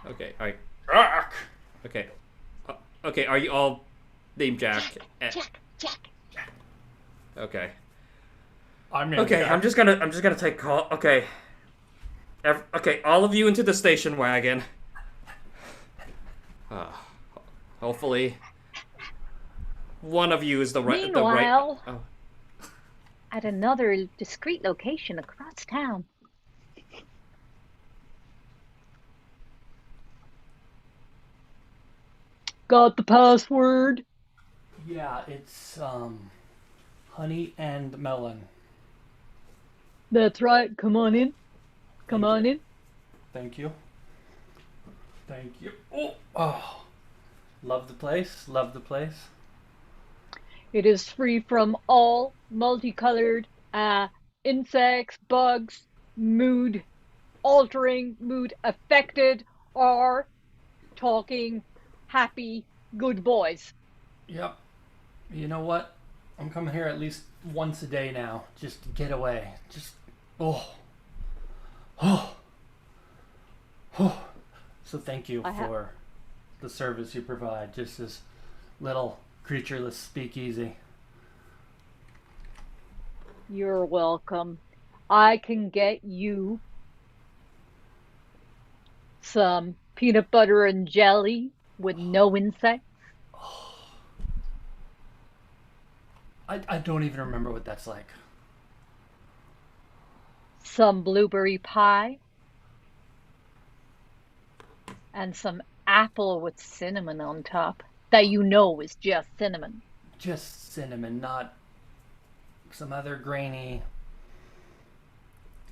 Okay, alright. Jack? Okay, are you all named Jack? Jack. Okay. I'm named Okay, Jack. I'm just gonna take call. Okay. Okay, all of you into the station wagon. Hopefully, one of you is the right. Meanwhile, Oh. at another discreet location across town. Got the password? Yeah, it's honey and melon. That's right. Come on in. Come on in. Thank you. Thank you. Oh. Love the place. Love the place. It is free from all multicolored insects, bugs, mood altering, mood affected, or talking happy good boys. Yep. You know what? I'm coming here at least once a day now, just to get away. Just So thank you for the service you provide. Just this little creatureless speakeasy. You're welcome. I can get you some peanut butter and jelly with no insects. I don't even remember what that's like. Some blueberry pie. And some apple with cinnamon on top. That you know is just cinnamon. Just cinnamon, not some other grainy.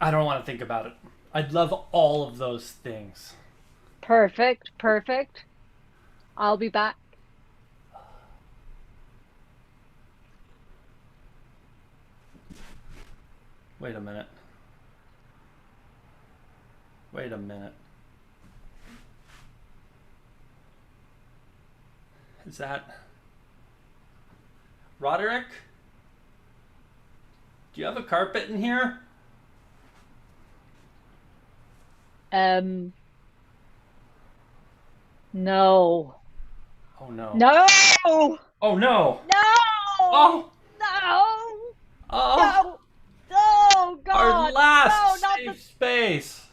I don't want to think about it. I'd love all of those things. Perfect. I'll be back. Wait a minute. Is that Roderick? Do you have a carpet in here? No. Oh no. No! Oh no! No! Oh! No! Oh! No! Oh God! Our last no, not safe space!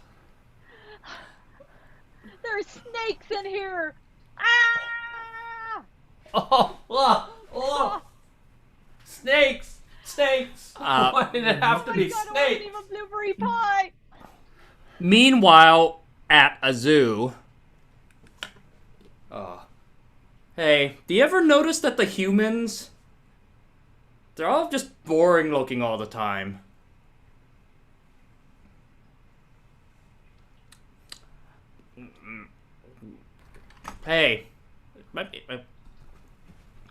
There's snakes in here! Ah! Oh! Snakes! Why did it have to be God, snakes? I wasn't even blueberry pie! Meanwhile, at a zoo. Hey, do you ever notice that the humans, they're all just boring looking all the time? Hey.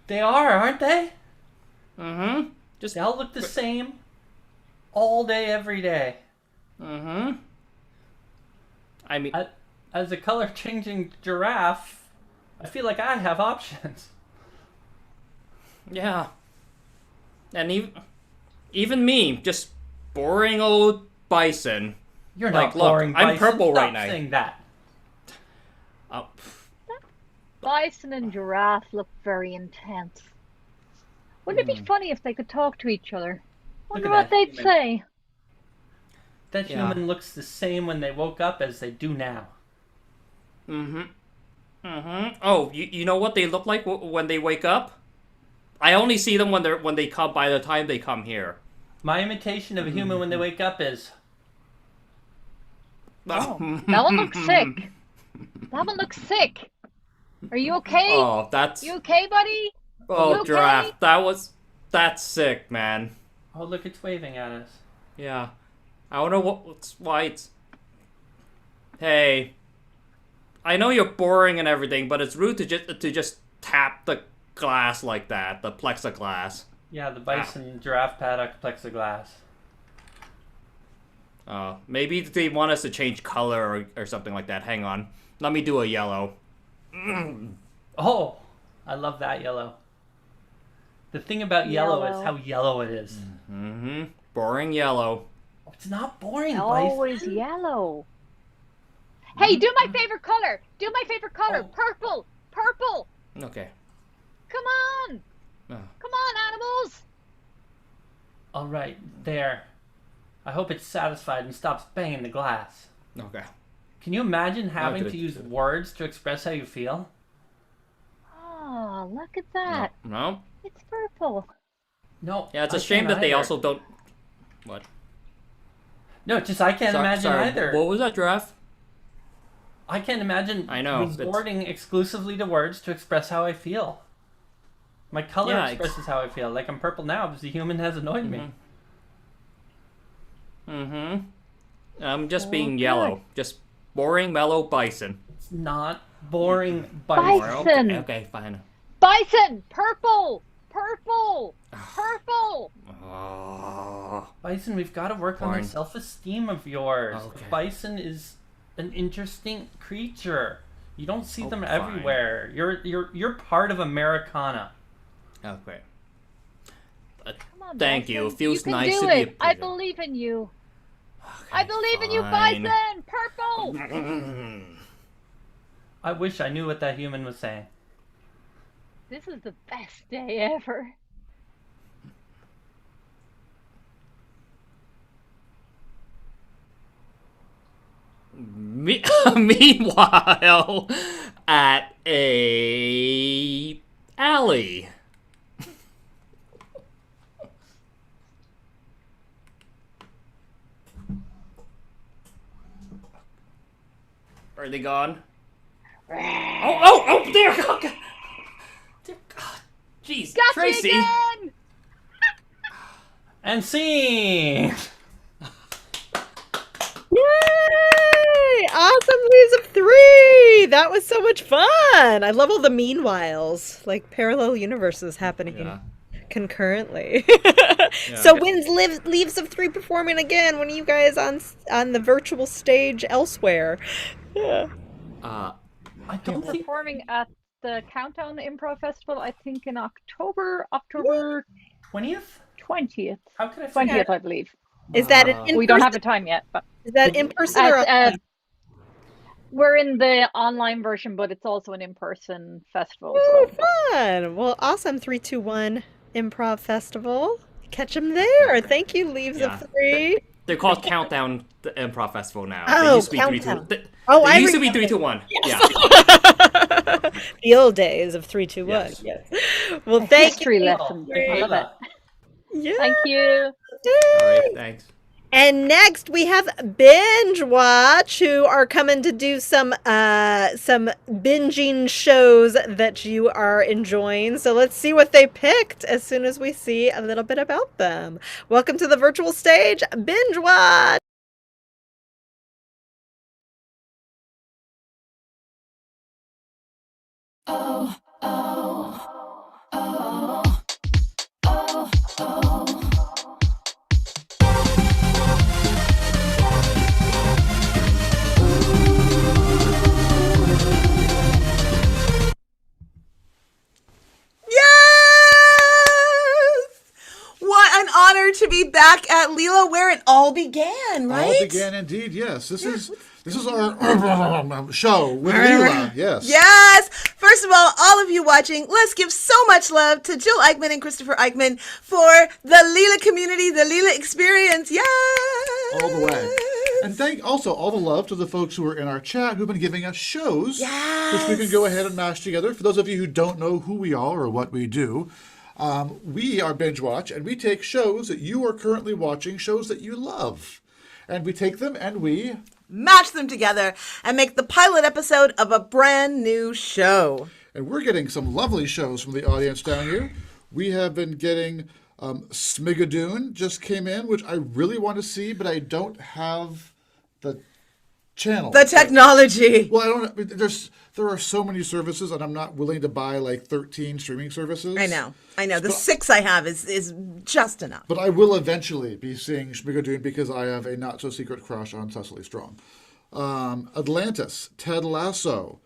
They are, aren't they? Mm-hmm. They all look the same all day, every day. Mm-hmm. I mean, as a color-changing giraffe, I feel like I have options. Yeah. And even me, just boring old bison. You're like, not boring, look, I'm bison. purple Stop right now. saying that. Bison and giraffe look very intense. Wouldn't it be funny if they could talk to each other? Wonder what they'd human. say. That human looks the same when they woke up as they do now. Mm-hmm. Mm-hmm. Oh, you know what they look like when they wake up? I only see them when they come. By the time they come here, my imitation of a human when they wake up is, Oh, that one looks sick. That one looks sick. Are you okay? Oh, that's. You okay, buddy? Oh, You okay? Giraffe. That's sick, man. Oh, look, it's waving at us. Yeah. I wonder why it's. Hey. I know you're boring and everything, but it's rude to just tap the glass like that, the plexiglass. Yeah, the bison giraffe paddock plexiglass. Maybe they want us to change color or something like that. Hang on. Let me do a yellow. Oh, I love that yellow. The thing about yellow is how yellow it is. Mm-hmm. Boring yellow. Oh, it's not boring, Always Bison. yellow. Hey, do my favorite color. Do my favorite color. Purple. Purple. Okay. Come on. Come on, animals. All right, there. I hope it's satisfied and stops banging the glass. Okay. Can you imagine having to use words to express how you feel? Oh, look at that. No. It's purple. No. Yeah, it's a I shame can't that they either. also don't. What? No, just I can't imagine sorry, either. What was that, Giraffe? I can't imagine I know, resorting exclusively to words to express how I feel. My color expresses how I feel. Like I'm purple now because the human has annoyed me. Mm-hmm. I'm just being yellow. Just boring, mellow bison. It's not boring bison. Bison. Okay, fine. Bison. Purple. Purple. Purple. Bison, we've got to work on Boring. the self-esteem of yours. Okay. Bison is an interesting creature. You don't see them fine. everywhere. You're part of Americana. Okay. Come on, Thank Bison. you. It feels You can nice do to be it. I appreciated. believe in you. Okay, I believe in you, fine. Bison. Purple. I wish I knew what that human was saying. This is the best day ever. Meanwhile, at a alley. Are they gone? Oh, there! Oh, God. Jeez, Got Tracy. me again. And scene! Yay! Awesome Leaves of Three! That was so much fun! I love all the meanwhiles, like parallel universes happening concurrently. So when's Leaves of Three performing again? When are you guys on the virtual stage elsewhere? Yeah. I don't think Performing at the Countdown Improv Festival, I think in October 20th. 20th. How could I forget? 20th, I believe. Is that an in-person? We don't have a time yet, but Is that in person or online? we're in the online version, but it's also an in-person festival. Oh, fun! Well, awesome. 321 Improv Festival. Catch them there. Thank you, Leaves of Three. They're called Countdown the Improv Festival now. Oh, they used to be Countdown. 3-2. Oh, They I used to be remember. 3-2-1. Yes. Yeah. The old days of 321. Yes. Well, thank History you. lesson. I love it. Yeah. Thank you. All right, thanks. And next we have Binge Watch, who are coming to do some binging shows that you are enjoying. So let's see what they picked as soon as we see a little bit about them. Welcome to the virtual stage, Binge Watch. What an honor to be back at Leela, where it all began, right? All began indeed, yes. This is our show with Leela, yes. Yes. First of all of you watching, let's give so much love to Jill Eichmann and Christopher Eichmann for the Leela community, the Leela experience. Yes. All the way. And thank also all the love to the folks who are in our chat who've been giving us shows, which we can go ahead and mash together. For those of you who don't know who we are or what we do, we are Binge Watch, and we take shows that you are currently watching, shows that you love. And we take them and we match them together, and make the pilot episode of a brand new show. And we're getting some lovely shows from the audience down here. We have been getting Smigadoon just came in, which I really want to see, but I don't have the channel. The technology. Well, I don't. There are so many services, and I'm not willing to buy like 13 streaming services. I know. The 6 I have is just enough. But I will eventually be seeing Schmigadoon because I have a not-so-secret crush on Cecily Strong. Atlantis, Ted Lasso,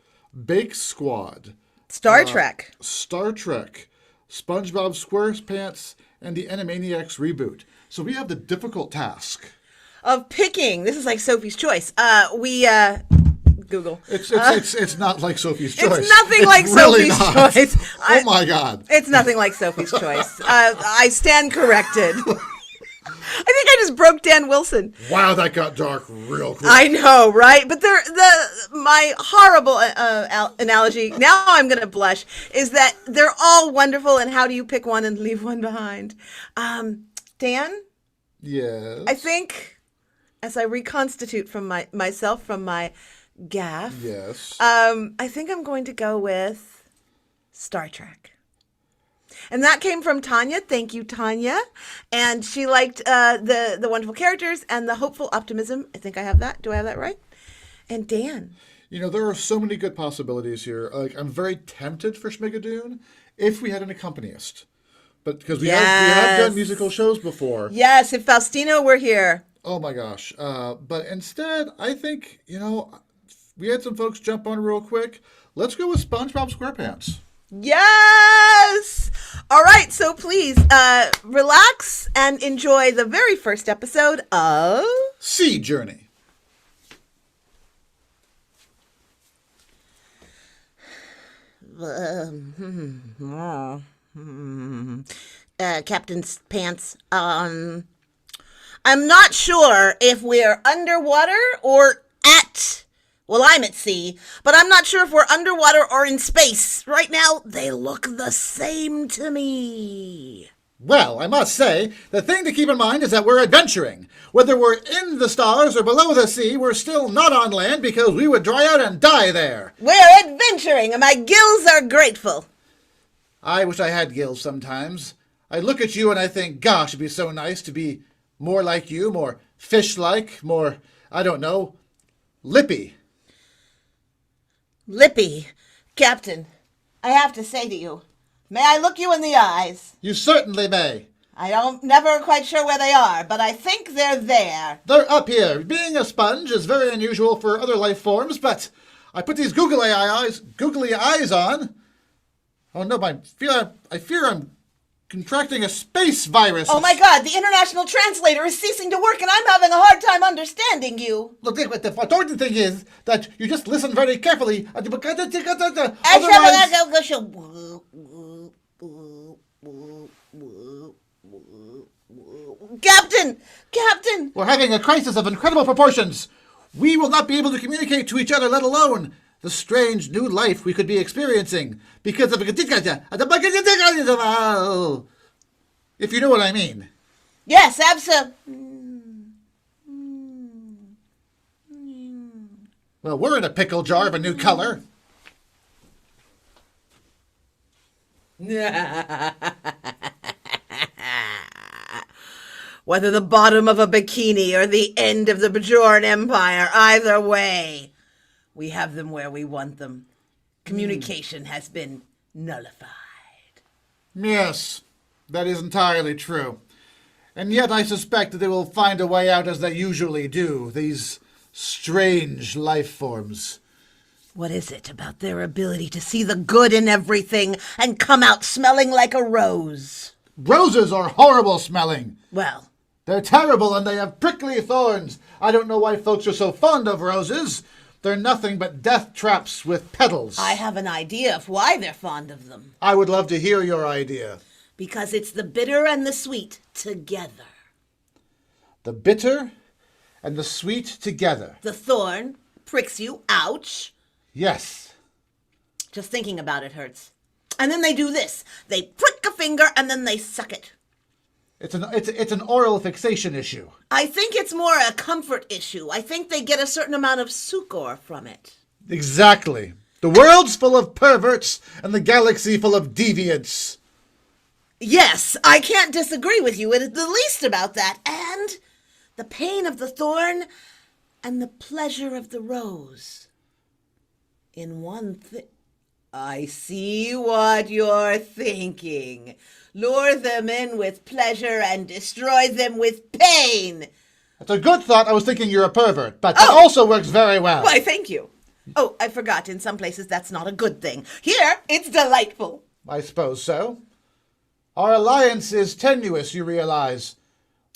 Bake Squad, Star Trek, Spongebob Squarepants, and the Animaniacs reboot. So we have the difficult task of picking. This is like Sophie's Choice. Google. It's not like Sophie's Choice. It's nothing like really Sophie's not. Choice. Oh my God. It's nothing like Sophie's Choice. I stand corrected. I think I just broke Dan Wilson. Wow, that got dark real quick. I know, right? But my horrible analogy, now I'm going to blush, is that they're all wonderful, and how do you pick one and leave one behind? Dan? Yes? I think, as I reconstitute from myself from my gaffe, yes. I think I'm going to go with Star Trek. And that came from Tanya. Thank you, Tanya. And she liked the wonderful characters and the hopeful optimism. I think I have that. Do I have that right? And Dan. You know, there are so many good possibilities here. Like, I'm very tempted for Schmigadoon if we had an accompanist. But because we have done musical shows before. Yes, if Faustino were here. Oh my gosh. But instead, I think, we had some folks jump on real quick. Let's go with SpongeBob Squarepants. Yes! All right, so please relax and enjoy the very first episode of Sea Journey. Captain Pants, I'm not sure if we're underwater or I'm at sea, but I'm not sure if we're underwater or in space. Right now, they look the same to me. Well, I must say, the thing to keep in mind is that we're adventuring. Whether we're in the stars or below the sea, we're still not on land because we would dry out and die there. We're adventuring, and my gills are grateful. I wish I had gills sometimes. I look at you and I think, gosh, it'd be so nice to be more like you, more fish-like, more, I don't know, lippy. Lippy. Captain, I have to say to you, may I look you in the eyes? You certainly may. Never quite sure where they are, but I think they're there. They're up here. Being a sponge is very unusual for other life forms, but I put these googly eyes on. Oh no, I fear I'm contracting a space virus. Oh my God, the international translator is ceasing to work and I'm having a hard time understanding you. Look, the important thing is that you just listen very carefully. Otherwise... Captain! We're having a crisis of incredible proportions. We will not be able to communicate to each other, let alone the strange new life we could be experiencing because of... If you know what I mean. Yes, absolutely. Well, we're in a pickle jar of a new color. Whether the bottom of a bikini or the end of the Bajoran Empire, either way, we have them where we want them. Communication has been nullified. Yes, that is entirely true. And yet I suspect that they will find a way out as they usually do, these strange life forms. What is it about their ability to see the good in everything and come out smelling like a rose? Roses are horrible smelling. Well, they're terrible and they have prickly thorns. I don't know why folks are so fond of roses. They're nothing but death traps with petals. I have an idea of why they're fond of them. I would love to hear your idea. Because it's the bitter and the sweet together. The bitter and the sweet together. The thorn pricks you, ouch. Yes. Just thinking about it hurts. And then they do this. They prick a finger and then they suck it. It's an oral fixation issue. I think it's more a comfort issue. I think they get a certain amount of succor from it. Exactly. The world's full of perverts and the galaxy full of deviants. Yes, I can't disagree with you in the least about that. And the pain of the thorn and the pleasure of the rose. In one thing. I see what you're thinking. Lure them in with pleasure and destroy them with pain. That's a good thought. I was thinking you're a pervert, but that also works very well. Why, thank you. Oh, I forgot. In some places, that's not a good thing. Here, it's delightful. I suppose so. Our alliance is tenuous, you realize.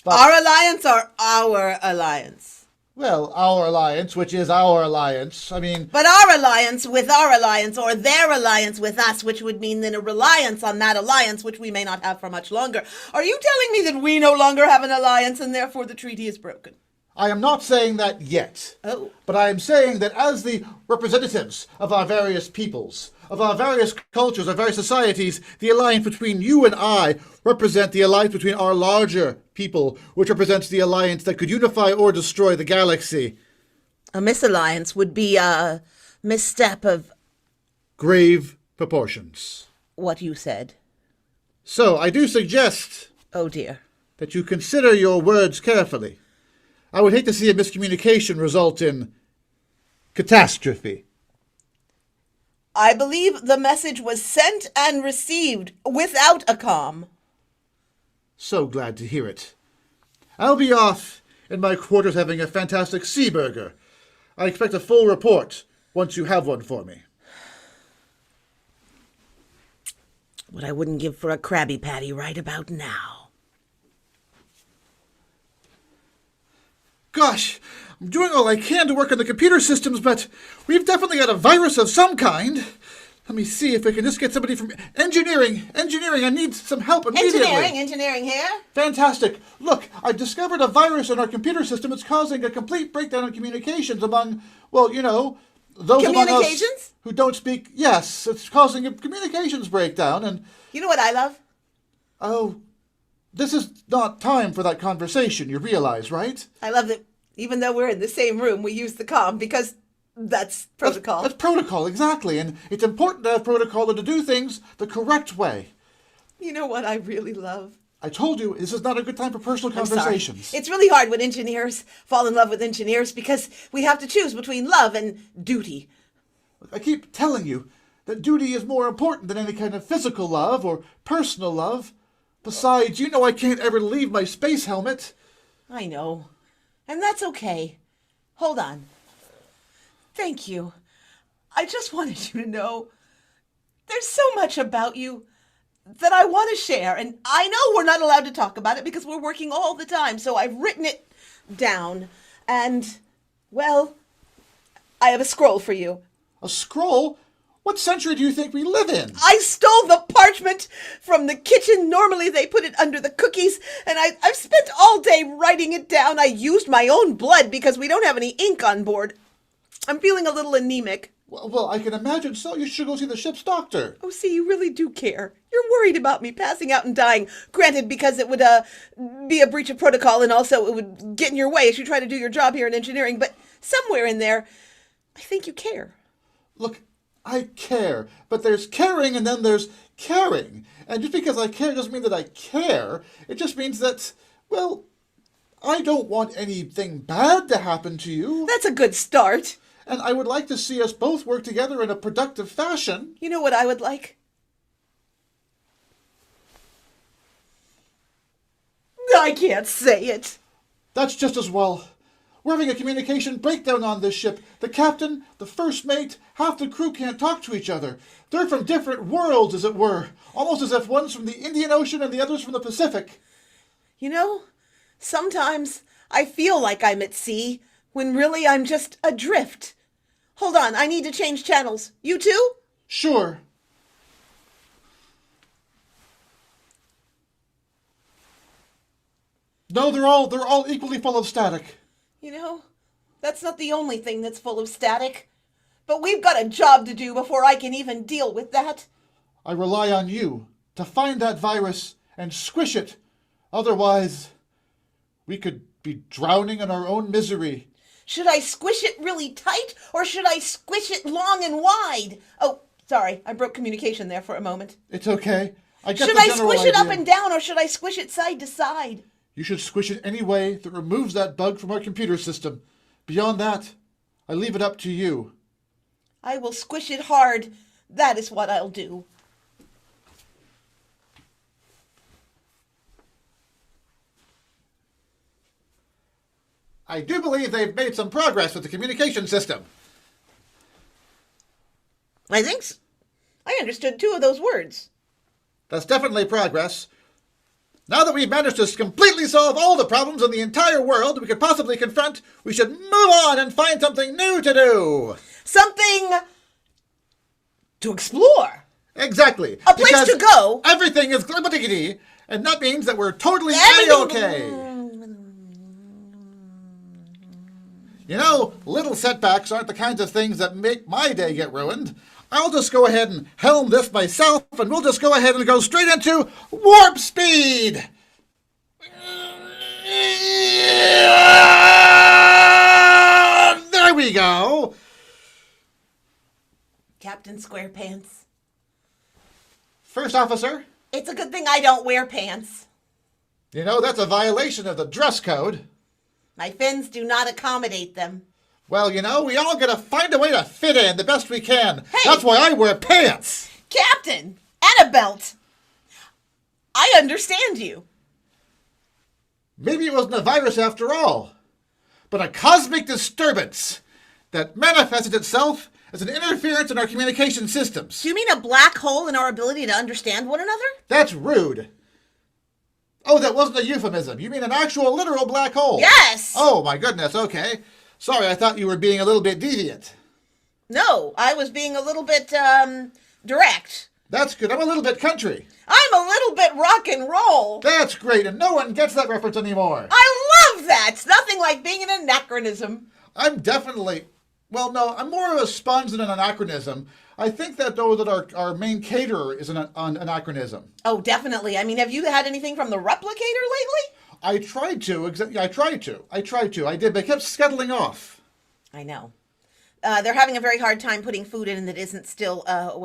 But, our alliance or our alliance? Well, our alliance, which is our alliance. I mean... But our alliance with our alliance, or their alliance with us, which would mean then a reliance on that alliance, which we may not have for much longer. Are you telling me that we no longer have an alliance and therefore the treaty is broken? I am not saying that yet. Oh. But I am saying that as the representatives of our various peoples, of our various cultures, our various societies, the alliance between you and I represent the alliance between our larger people, which represents the alliance that could unify or destroy the galaxy. A misalliance would be a misstep of... grave proportions. What you said. So, I do suggest... Oh, dear. ...that you consider your words carefully. I would hate to see a miscommunication result in catastrophe. I believe the message was sent and received without a comm. So glad to hear it. I'll be off in my quarters having a fantastic sea burger. I expect a full report once you have one for me. What I wouldn't give for a Krabby Patty right about now. Gosh, I'm doing all I can to work on the computer systems, but we've definitely got a virus of some kind. Let me see if we can just get somebody from engineering. I need some help immediately. Engineering here. Fantastic. Look, I've discovered a virus in our computer system. It's causing a complete breakdown in communications among, well, you know, those among us who don't speak. Yes, it's causing a communications breakdown. And you know what I love? Oh, this is not time for that conversation, you realize, right? I love that even though we're in the same room, we use the comm because that's protocol. That's protocol, exactly. And it's important to have protocol and to do things the correct way. You know what I really love? I told you, this is not a good time for personal conversations. Sorry. It's really hard when engineers fall in love with engineers because we have to choose between love and duty. I keep telling you that duty is more important than any kind of physical love or personal love. Besides, you know I can't ever leave my space helmet. I know. And that's okay. Hold on. Thank you. I just wanted you to know there's so much about you that I want to share. And I know we're not allowed to talk about it because we're working all the time. So I've written it down. And, well, I have a scroll for you. A scroll? What century do you think we live in? I stole the parchment from the kitchen. Normally they put it under the cookies, and I've spent all day writing it down. I used my own blood because we don't have any ink on board. I'm feeling a little anemic. Well, I can imagine so. You should go see the ship's doctor. Oh, see, you really do care. You're worried about me passing out and dying. Granted, because it would be a breach of protocol, and also it would get in your way as you try to do your job here in engineering. But somewhere in there, I think you care. Look, I care, but there's caring and then there's caring. And just because I care doesn't mean that I care. It just means that, well, I don't want anything bad to happen to you. That's a good start. And I would like to see us both work together in a productive fashion. You know what I would like? I can't say it. That's just as well. We're having a communication breakdown on this ship. The captain, the first mate, half the crew can't talk to each other. They're from different worlds, as it were. Almost as if one's from the Indian Ocean and the other's from the Pacific. You know, sometimes I feel like I'm at sea, when really I'm just adrift. Hold on, I need to change channels. You too? Sure. No, they're all equally full of static. You know, that's not the only thing that's full of static. But we've got a job to do before I can even deal with that. I rely on you to find that virus and squish it Otherwise, we could be drowning in our own misery. Should I squish it really tight, or should I squish it long and wide? Oh, sorry, I broke communication there for a moment. It's okay. I get Should the I general squish it up idea. and down, or should I squish it side to side? You should squish it any way that removes that bug from our computer system. Beyond that, I leave it up to you. I will squish it hard. That is what I'll do. I do believe they've made some progress with the communication system. I understood 2 of those words. That's definitely progress. Now that we've managed to completely solve all the problems in the entire world we could possibly confront, we should move on and find something new to do. Something to explore. Exactly. A place to go. Everything is glibberdiggity, and that means that we're totally A-okay. You know, little setbacks aren't the kinds of things that make my day get ruined. I'll just go ahead and helm this myself, and we'll just go ahead and go straight into warp speed! There we go! Captain Squarepants. First officer. It's a good thing I don't wear pants. You know, that's a violation of the dress code. My fins do not accommodate them. Well, you know, we all gotta find a way to fit in the best we can. Hey! That's why I wear pants! Captain! And a belt! I understand you. Maybe it wasn't a virus after all, but a cosmic disturbance that manifested itself as an interference in our communication systems. Do you mean a black hole in our ability to understand one another? That's rude. Oh, that wasn't a euphemism. You mean an actual literal black hole? Yes! Oh, my goodness, okay. Sorry, I thought you were being a little bit deviant. No, I was being a little bit, direct. That's good. I'm a little bit country. I'm a little bit rock and roll. That's great, and no one gets that reference anymore. I love that. It's nothing like being an anachronism. I'm definitely... Well, no, I'm more of a sponge than an anachronism. I think that, though, that our main caterer is an anachronism. Oh, definitely. I mean, have you had anything from the replicator lately? I tried to. I tried to. I did, but it kept scuttling off. I know. They're having a very hard time putting food in that isn't still,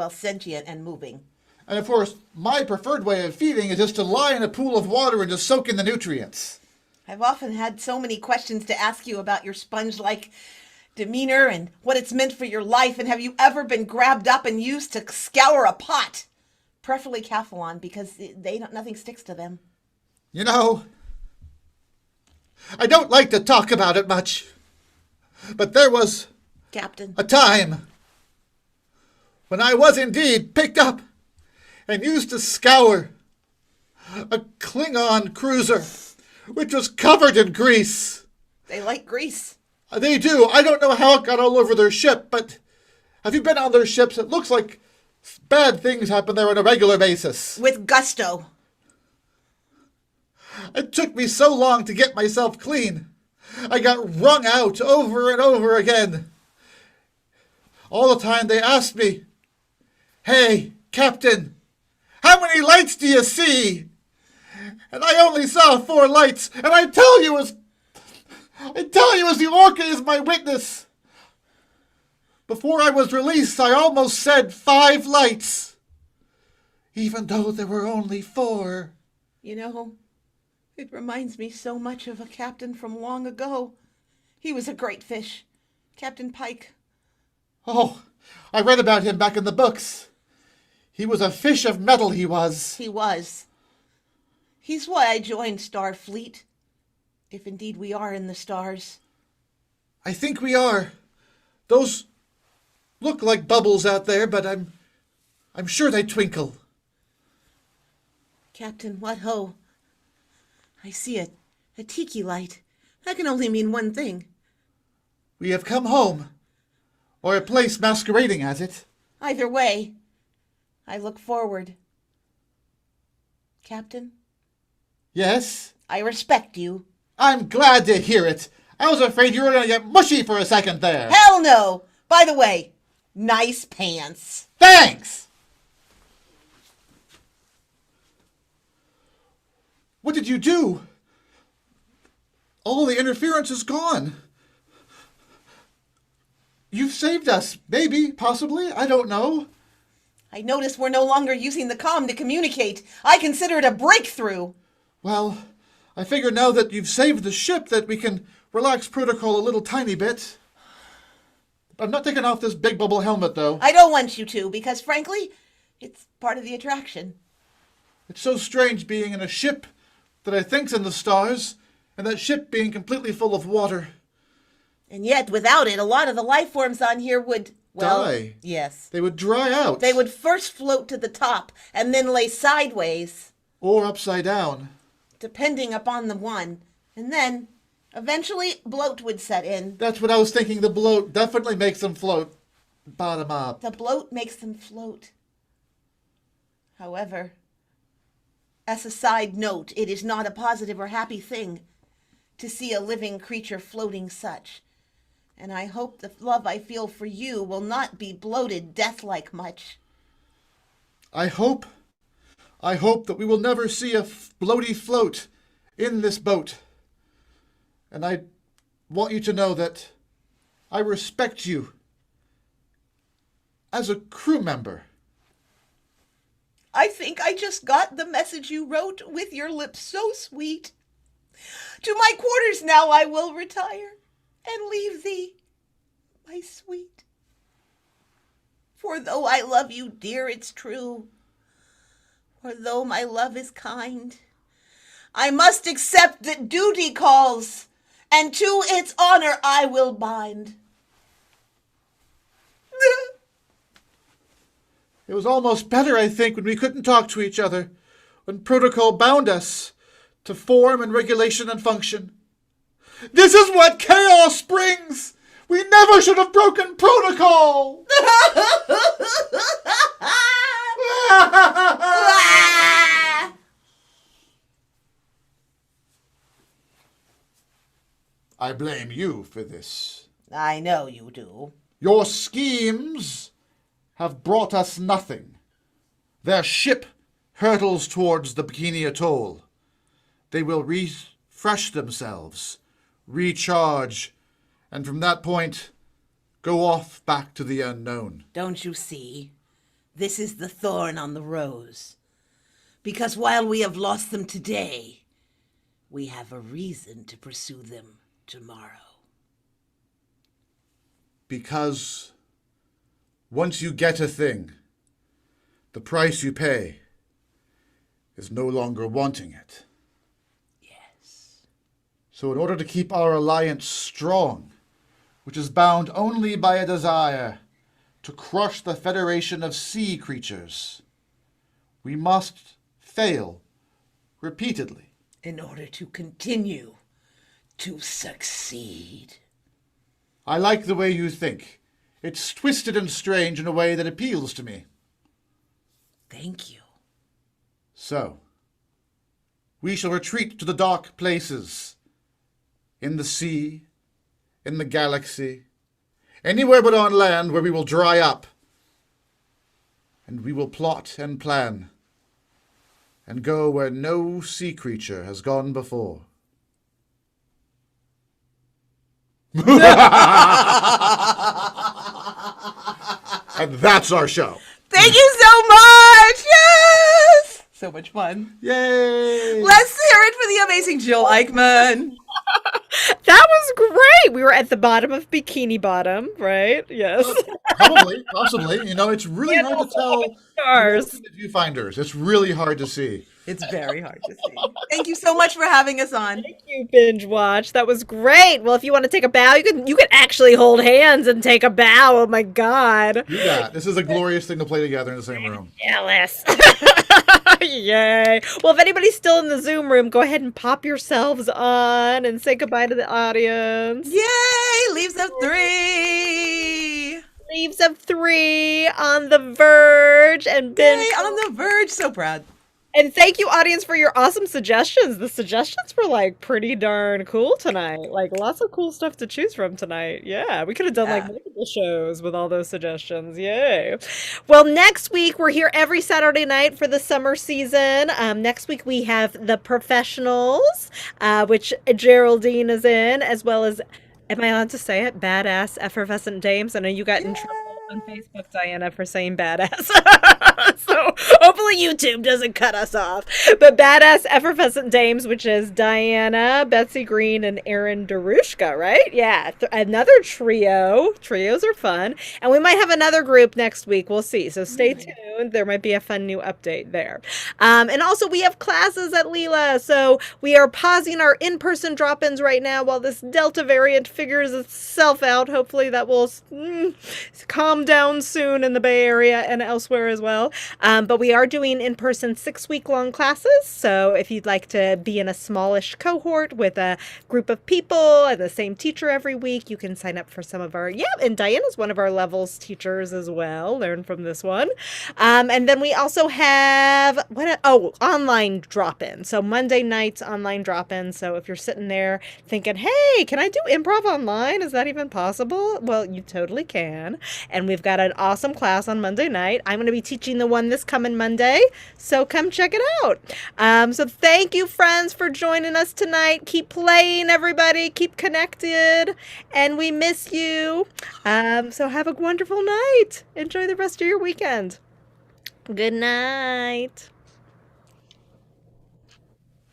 sentient and moving. And, of course, my preferred way of feeding is just to lie in a pool of water and just soak in the nutrients. I've often had so many questions to ask you about your sponge-like demeanor and what it's meant for your life, and have you ever been grabbed up and used to scour a pot? Preferably Calphalon, because nothing sticks to them. You know, I don't like to talk about it much, but there was... Captain. A time when I was indeed picked up and used to scour a Klingon cruiser, which was covered in grease. They like grease. They do. I don't know how it got all over their ship, but have you been on their ships? It looks like bad things happen there on a regular basis. With gusto. It took me so long to get myself clean. I got wrung out over and over again. All the time they asked me, "Hey, Captain, how many lights do you see?" And I only saw 4 lights, and I tell you as the Orca is my witness. Before I was released, I almost said 5 lights, even though there were only 4. You know, it reminds me so much of a captain from long ago. He was a great fish. Captain Pike. Oh, I read about him back in the books. He was a fish of metal, he was. He was. He's why I joined Starfleet. If indeed we are in the stars. I think we are. Those look like bubbles out there, but I'm sure they twinkle. Captain, what ho? I see it. A tiki light. That can only mean one thing. We have come home. Or a place masquerading as it. Either way, I look forward. Captain? Yes? I respect you. I'm glad to hear it. I was afraid you were going to get mushy for a second there. Hell no! By the way, nice pants. Thanks! What did you do? All the interference is gone. You've saved us, maybe, possibly, I don't know. I notice we're no longer using the comm to communicate. I consider it a breakthrough. Well, I figure now that you've saved the ship that we can relax protocol a little tiny bit. I'm not taking off this big bubble helmet, though. I don't want you to, because frankly, it's part of the attraction. It's so strange being in a ship that I think's in the stars, and that ship being completely full of water. And yet, without it, a lot of the life forms on here would, well, die. Yes. They would dry out. They would first float to the top and then lay sideways. Or upside down. Depending upon the one. And then, eventually, bloat would set in. That's what I was thinking. The bloat definitely makes them float bottom up. The bloat makes them float. However, as a side note, it is not a positive or happy thing to see a living creature floating such. And I hope the love I feel for you will not be bloated death-like much. I hope that we will never see a bloaty float in this boat. And I want you to know that I respect you as a crew member. I think I just got the message you wrote with your lips so sweet. To my quarters now I will retire and leave thee, my sweet. For though I love you, dear, it's true, for though my love is kind, I must accept that duty calls, and to its honor I will bind. It was almost better, I think, when we couldn't talk to each other, when protocol bound us to form and regulation and function. This is what chaos brings! We never should have broken protocol! I blame you for this. I know you do. Your schemes have brought us nothing. Their ship hurtles towards the Bikini Atoll. They will refresh themselves, recharge, and from that point, go off back to the unknown. Don't you see? This is the thorn on the rose. Because while we have lost them today, we have a reason to pursue them tomorrow. Because once you get a thing, the price you pay is no longer wanting it. Yes. So in order to keep our alliance strong, which is bound only by a desire to crush the Federation of Sea Creatures, we must fail repeatedly. In order to continue to succeed. I like the way you think. It's twisted and strange in a way that appeals to me. Thank you. So, we shall retreat to the dark places, in the sea, in the galaxy, anywhere but on land where we will dry up. And we will plot and plan, and go where no sea creature has gone before. And that's our show. Thank you so much! Yes! So much fun. Yay! Let's hear it for the amazing Jill Eichmann. That was great. We were at the bottom of Bikini Bottom, right? Yes. Probably, possibly. You know, it's really hard to tell. Stars. The viewfinders. It's really hard to see. It's very hard to see. Thank you so much for having us on. Thank you, Binge Watch. That was great. Well, if you want to take a bow, you can actually hold hands and take a bow. Oh my God. Do that. This is a glorious thing to play together in the same room. Jealous. Yay. Well, if anybody's still in the Zoom room, go ahead and pop yourselves on and say goodbye to the audience. Yay! Leaves of 3. Leaves of 3 on the verge and Yay, on the verge. So proud. And thank you, audience, for your awesome suggestions. The suggestions were like pretty darn cool tonight. Like lots of cool stuff to choose from tonight. Yeah, we could have done like multiple shows with all those suggestions. Yay. Well, next week we're here every Saturday night for the summer season. Next week we have The Professionals, which Geraldine is in, as well as, am I allowed to say it? Badass Effervescent Dames. I know you got in trouble on Facebook, Diana, for saying badass. So hopefully YouTube doesn't cut us off. But Badass Effervescent Dames, which is Diana, Betsy Green, and Erin Darushka, right? Yeah, another trio. Trios are fun. And we might have another group next week. We'll see. So stay tuned. There might be a fun new update there. And also we have classes at Leela. So we are pausing our in-person drop-ins right now while this Delta variant figures itself out. Hopefully that will calm down soon in the Bay Area and elsewhere as well. But we are doing in-person 6-week-long classes. So if you'd like to be in a smallish cohort with a group of people and the same teacher every week, you can sign up for some of our, and Diana's one of our levels teachers as well. Learn from this one. And then we also have, online drop-in. So Monday nights online drop-in. So if you're sitting there thinking, hey, can I do improv online? Is that even possible? Well, you totally can. And we've got an awesome class on Monday night. I'm going to be teaching the one this coming Monday, so come check it out. So thank you, friends, for joining us tonight. Keep playing, everybody. Keep connected, and we miss you. So have a wonderful night. Enjoy the rest of your weekend. Good night.